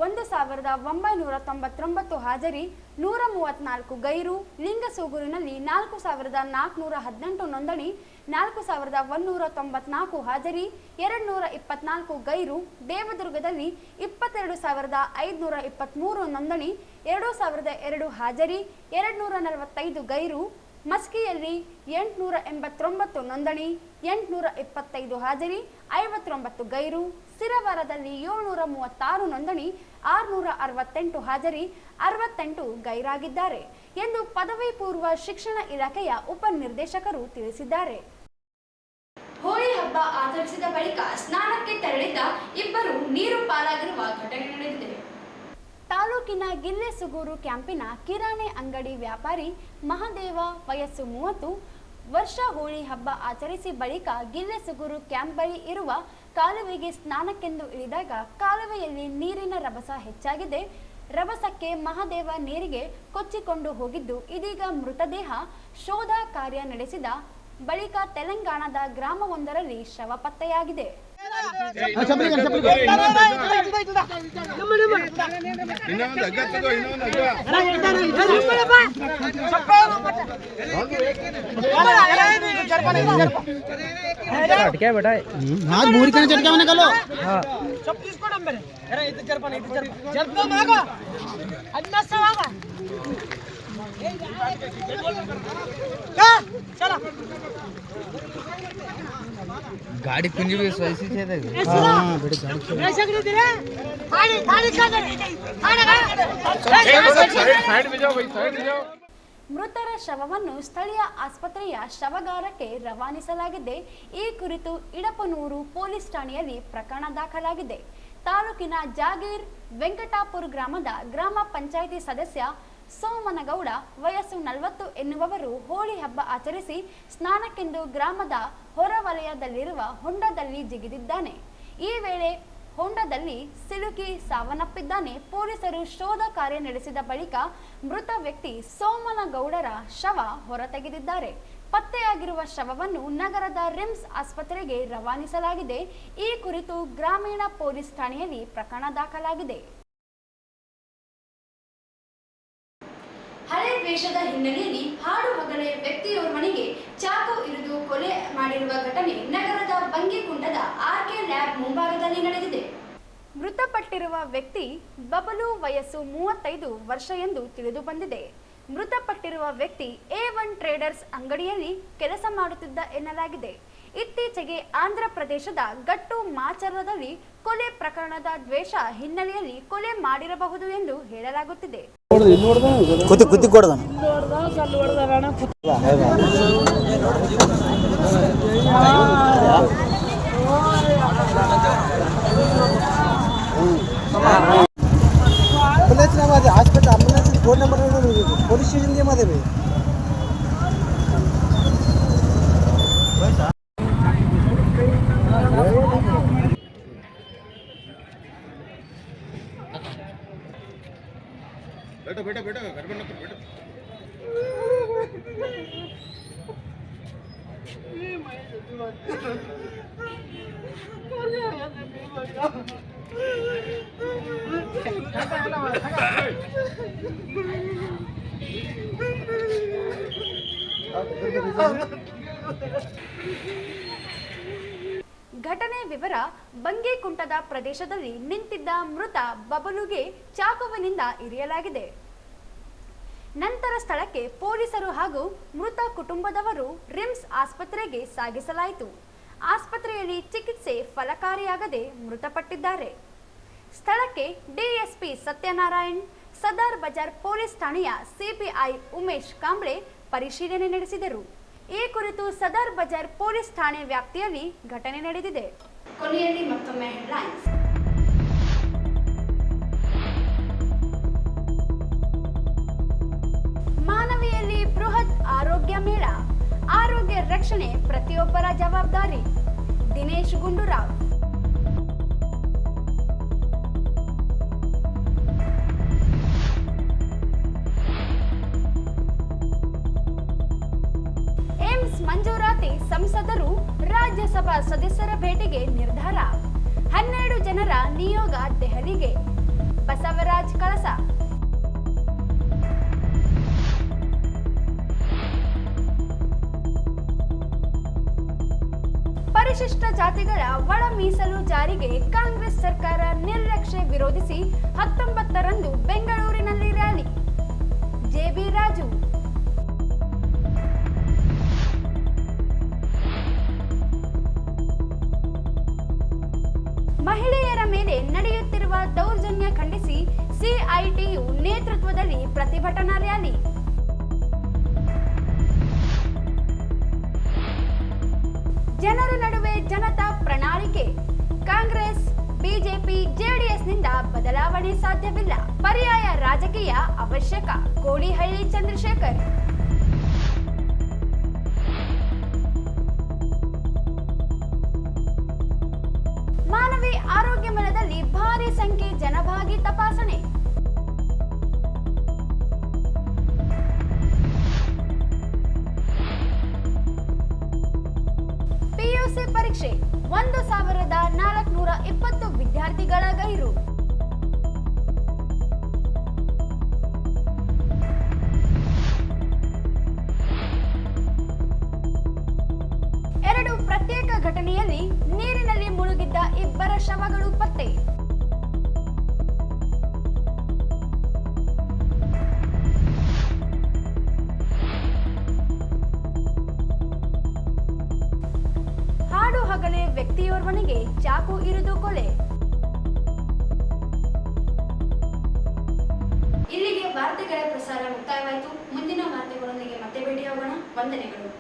1,999 ಹಾಜರಿ, 134 ಗೈರು. ಲಿಂಗಸೂಗೂರಿನಲ್ಲಿ 4,418 ನೋಂದಣಿ, 4,194 ಹಾಜರಿ, 224 ಗೈರು. ದೇವದುರ್ಗದಲ್ಲಿ 22,523 ನೋಂದಣಿ, 2,002 ಹಾಜರಿ, 245 ಗೈರು. ಮಸ್ಕಿಯಲ್ಲಿ 889 ನೋಂದಣಿ, 825 ಹಾಜರಿ, 59 ಗೈರು. ಸಿರವಾರದಲ್ಲಿ 736 ನೋಂದಣಿ, 668 ಹಾಜರಿ, 68 ಗೈರಾಗಿದ್ದಾರೆ ಎಂದು ಪದವಿ ಪೂರ್ವ ಶಿಕ್ಷಣ ಇಲಾಖೆಯ ಉಪನಿರ್ದೇಶಕರು ತಿಳಿಸಿದ್ದಾರೆ. ಹೋಳಿ ಹಬ್ಬ ಆಚರಿಸಿದ ಬಳಿಕ ಸ್ನಾನಕ್ಕೆ ತೆರಳಿದ್ದ ಇಬ್ಬರು ನೀರು ಪಾಲಾಗಿರುವ ಘಟನೆ ನಡೆದಿದೆ. ತಾಲೂಕಿನ ಗಿಲ್ಲೆಸುಗೂರು ಕ್ಯಾಂಪಿನ ಕಿರಾಣಿ ಅಂಗಡಿ ವ್ಯಾಪಾರಿ ಮಹದೇವ, ವಯಸ್ಸು 30 ವರ್ಷ, ಹೋಳಿ ಹಬ್ಬ ಆಚರಿಸಿ ಬಳಿಕ ಗಿಲ್ಲೆಸುಗೂರು ಕ್ಯಾಂಪ್ ಬಳಿ ಇರುವ ಕಾಲುವೆಗೆ ಸ್ನಾನಕ್ಕೆಂದು ಇಳಿದಾಗ ಕಾಲುವೆಯಲ್ಲಿ ನೀರಿನ ರಭಸ ಹೆಚ್ಚಾಗಿದೆ. ರಭಸಕ್ಕೆ ಮಹದೇವ ನೀರಿಗೆ ಕೊಚ್ಚಿಕೊಂಡು ಹೋಗಿದ್ದು, ಇದೀಗ ಮೃತದೇಹ ಶೋಧ ಕಾರ್ಯ ನಡೆಸಿದ ಬಳಿಕ ತೆಲಂಗಾಣದ ಗ್ರಾಮವೊಂದರಲ್ಲಿ ಶವ ಪತ್ತೆಯಾಗಿದೆ. गाड़ी कुंजी भी ऐसी है ಮೃತರ ಶವವನ್ನು ಸ್ಥಳೀಯ ಆಸ್ಪತ್ರೆಯ ಶವಗಾರಕ್ಕೆ ರವಾನಿಸಲಾಗಿದೆ. ಈ ಕುರಿತು ಇಡಪನೂರು ಪೊಲೀಸ್ ಠಾಣೆಯಲ್ಲಿ ಪ್ರಕರಣ ದಾಖಲಾಗಿದೆ. ತಾಲೂಕಿನ ಜಾಗೀರ್ ವೆಂಕಟಾಪುರ ಗ್ರಾಮದ ಗ್ರಾಮ ಪಂಚಾಯಿತಿ ಸದಸ್ಯ ಸೋಮನಗೌಡ, ವಯಸ್ಸು 40 ಎನ್ನುವವರು ಹೋಳಿ ಹಬ್ಬ ಆಚರಿಸಿ ಸ್ನಾನಕ್ಕೆಂದು ಗ್ರಾಮದ ಹೊರವಲಯದಲ್ಲಿರುವ ಹೊಂಡದಲ್ಲಿ ಜಿಗಿದಿದ್ದಾನೆ. ಈ ವೇಳೆ ಹೊಂಡದಲ್ಲಿ ಸಿಲುಕಿ ಸಾವನ್ನಪ್ಪಿದ್ದಾನೆ. ಪೊಲೀಸರು ಶೋಧ ಕಾರ್ಯ ನಡೆಸಿದ ಬಳಿಕ ಮೃತ ವ್ಯಕ್ತಿ ಸೋಮನಗೌಡರ ಶವ ಹೊರತೆಗೆದಿದ್ದಾರೆ. ಪತ್ತೆಯಾಗಿರುವ ಶವವನ್ನು ನಗರದ ರಿಮ್ಸ್ ಆಸ್ಪತ್ರೆಗೆ ರವಾನಿಸಲಾಗಿದೆ. ಈ ಕುರಿತು ಗ್ರಾಮೀಣ ಪೊಲೀಸ್ ಠಾಣೆಯಲ್ಲಿ ಪ್ರಕರಣ ದಾಖಲಾಗಿದೆ. ಹಳೆ ದ್ವೇಷದ ಹಿನ್ನೆಲೆಯಲ್ಲಿ ಹಾಡು ಹಗಲೇ ವ್ಯಕ್ತಿಯೋರ್ವನಿಗೆ ಚಾಕು ಇರಿದು ಕೊಲೆ ಮಾಡಿರುವ ಘಟನೆ ನಗರದ ಬಂಗಿಕುಂಡದ RK ಲ್ಯಾಬ್ ಮುಂಭಾಗದಲ್ಲಿ ನಡೆದಿದೆ. ಮೃತಪಟ್ಟಿರುವ ವ್ಯಕ್ತಿ ಬಬಲು, ವಯಸ್ಸು 35 ವರ್ಷ ಎಂದು ತಿಳಿದು ಬಂದಿದೆ. ಮೃತಪಟ್ಟಿರುವ ವ್ಯಕ್ತಿ A1 ಟ್ರೇಡರ್ಸ್ ಅಂಗಡಿಯಲ್ಲಿ ಕೆಲಸ ಮಾಡುತ್ತಿದ್ದ ಎನ್ನಲಾಗಿದೆ. ಇತ್ತೀಚೆಗೆ ಆಂಧ್ರ ಪ್ರದೇಶದ ಗಟ್ಟು ಮಾಚರ್ಲದಲ್ಲಿ ಕೊಲೆ ಪ್ರಕರಣದ ದ್ವೇಷ ಹಿನ್ನೆಲೆಯಲ್ಲಿ ಕೊಲೆ ಮಾಡಿರಬಹುದು ಎಂದು ಹೇಳಲಾಗುತ್ತಿದೆ. ಕುತ್ತಿ ಕುತ್ತಿ ಕೊಡ್ದಾನ hospital ambulance phone number police station के माधे में बेटा बेटा बेटा घर में बेटा ಘಟನೆ ವಿವರ ಬಂಗೇಕುಂಟದ ಪ್ರದೇಶದಲ್ಲಿ ನಿಂತಿದ್ದ ಮೃತ ಬಬಲುಗೆ ಚಾಕುವಿನಿಂದ ಇರಿಯಲಾಗಿದೆ. ನಂತರ ಸ್ಥಳಕ್ಕೆ ಪೊಲೀಸರು ಹಾಗೂ ಮೃತ ಕುಟುಂಬದವರು ರಿಮ್ಸ್ ಆಸ್ಪತ್ರೆಗೆ ಸಾಗಿಸಲಾಯಿತು. ಆಸ್ಪತ್ರೆಯಲ್ಲಿ ಚಿಕಿತ್ಸೆ ಫಲಕಾರಿಯಾಗದೆ ಮೃತಪಟ್ಟಿದ್ದಾರೆ. ಸ್ಥಳಕ್ಕೆ ಡಿಎಸ್ಪಿ ಸತ್ಯನಾರಾಯಣ್, ಸದರ್ ಬಜಾರ್ ಪೊಲೀಸ್ ಠಾಣೆಯ ಸಿಪಿಐ ಉಮೇಶ್ ಕಾಂಬ್ಳೆ ಪರಿಶೀಲನೆ ನಡೆಸಿದರು. ಈ ಕುರಿತು ಸದರ್ ಬಜಾರ್ ಪೊಲೀಸ್ ಠಾಣೆ ವ್ಯಾಪ್ತಿಯಲ್ಲಿ ಘಟನೆ ನಡೆದಿದೆ. ಕೊನೆಯಲ್ಲಿ ಮತ್ತೊಮ್ಮೆ ಹೆಡ್ಲೈನ್ಸ್. ಮಾನವಿಯಲ್ಲಿ ಬೃಹತ್ ಆರೋಗ್ಯ ಮೇಳ, ಆರೋಗ್ಯ ರಕ್ಷಣೆ ಪ್ರತಿಯೊಬ್ಬರ ಜವಾಬ್ದಾರಿ. ದಿನೇಶ್ ಗುಂಡೂರಾವ್. ಏಮ್ಸ್ ಮಂಜೂರಾತಿ, ಸಂಸದರು ರಾಜ್ಯಸಭಾ ಸದಸ್ಯರ ಭೇಟಿಗೆ ನಿರ್ಧಾರ. 12 ಜನರ ನಿಯೋಗ ದೆಹಲಿಗೆ. ಬಸವರಾಜ್ ಕಳಸ. ಪರಿಶಿಷ್ಟ ಜಾತಿಗಳ ಒಳ ಮೀಸಲು ಜಾರಿಗೆ ಕಾಂಗ್ರೆಸ್ ಸರ್ಕಾರ ನಿರ್ಲಕ್ಷ್ಯ ವಿರೋಧಿಸಿ 19ರಂದು ಬೆಂಗಳೂರಿನಲ್ಲಿ ರ್ಯಾಲಿ. ಜೆಬಿ ರಾಜು. ಮಹಿಳೆಯರ ಮೇಲೆ ನಡೆಯುತ್ತಿರುವ ದೌರ್ಜನ್ಯ ಖಂಡಿಸಿ ಸಿಐಟಿಯು ನೇತೃತ್ವದಲ್ಲಿ ಪ್ರತಿಭಟನಾ ರ್ಯಾಲಿ. ಜನರ ನಡುವೆ ಜನತಾ ಪ್ರಣಾಳಿಕೆ. ಕಾಂಗ್ರೆಸ್, ಬಿಜೆಪಿ, ಜೆಡಿಎಸ್ನಿಂದ ಬದಲಾವಣೆ ಸಾಧ್ಯವಿಲ್ಲ. ಪರ್ಯಾಯ ರಾಜಕೀಯ ಅವಶ್ಯಕ. ಕೋಡಿಹಳ್ಳಿ ಚಂದ್ರಶೇಖರ್. ಮಾನವಿ ಆರೋಗ್ಯ ಮೇಳದಲ್ಲಿ ಭಾರಿ ಸಂಖ್ಯೆ ಜನಭಾಗಿ ತಪಾಸಣೆ. ಪಿಯುಸಿ ಪರೀಕ್ಷೆ 1420 ವಿದ್ಯಾರ್ಥಿಗಳ ಗೈರು. ಎರಡು ಪ್ರತ್ಯೇಕ ಘಟನೆಯಲ್ಲಿ ನೀರಿನಲ್ಲಿ ಮುಳುಗಿದ್ದ 2 ಶವಗಳು ಪತ್ತೆ. ಹಾಡು ಹಗಲೇ ವ್ಯಕ್ತಿಯೋರ್ವನಿಗೆ ಚಾಕು ಇರಿದು ಕೊಲೆ. ಇಲ್ಲಿಗೆ ವಾರ್ತೆಗಳ ಪ್ರಸಾರ ಮುಕ್ತಾಯವಾಯಿತು. ಮುಂದಿನ ವಾರ್ತೆಗಳೊಂದಿಗೆ ಮತ್ತೆ ಭೇಟಿಯಾಗೋಣ. ವಂದನೆಗಳು.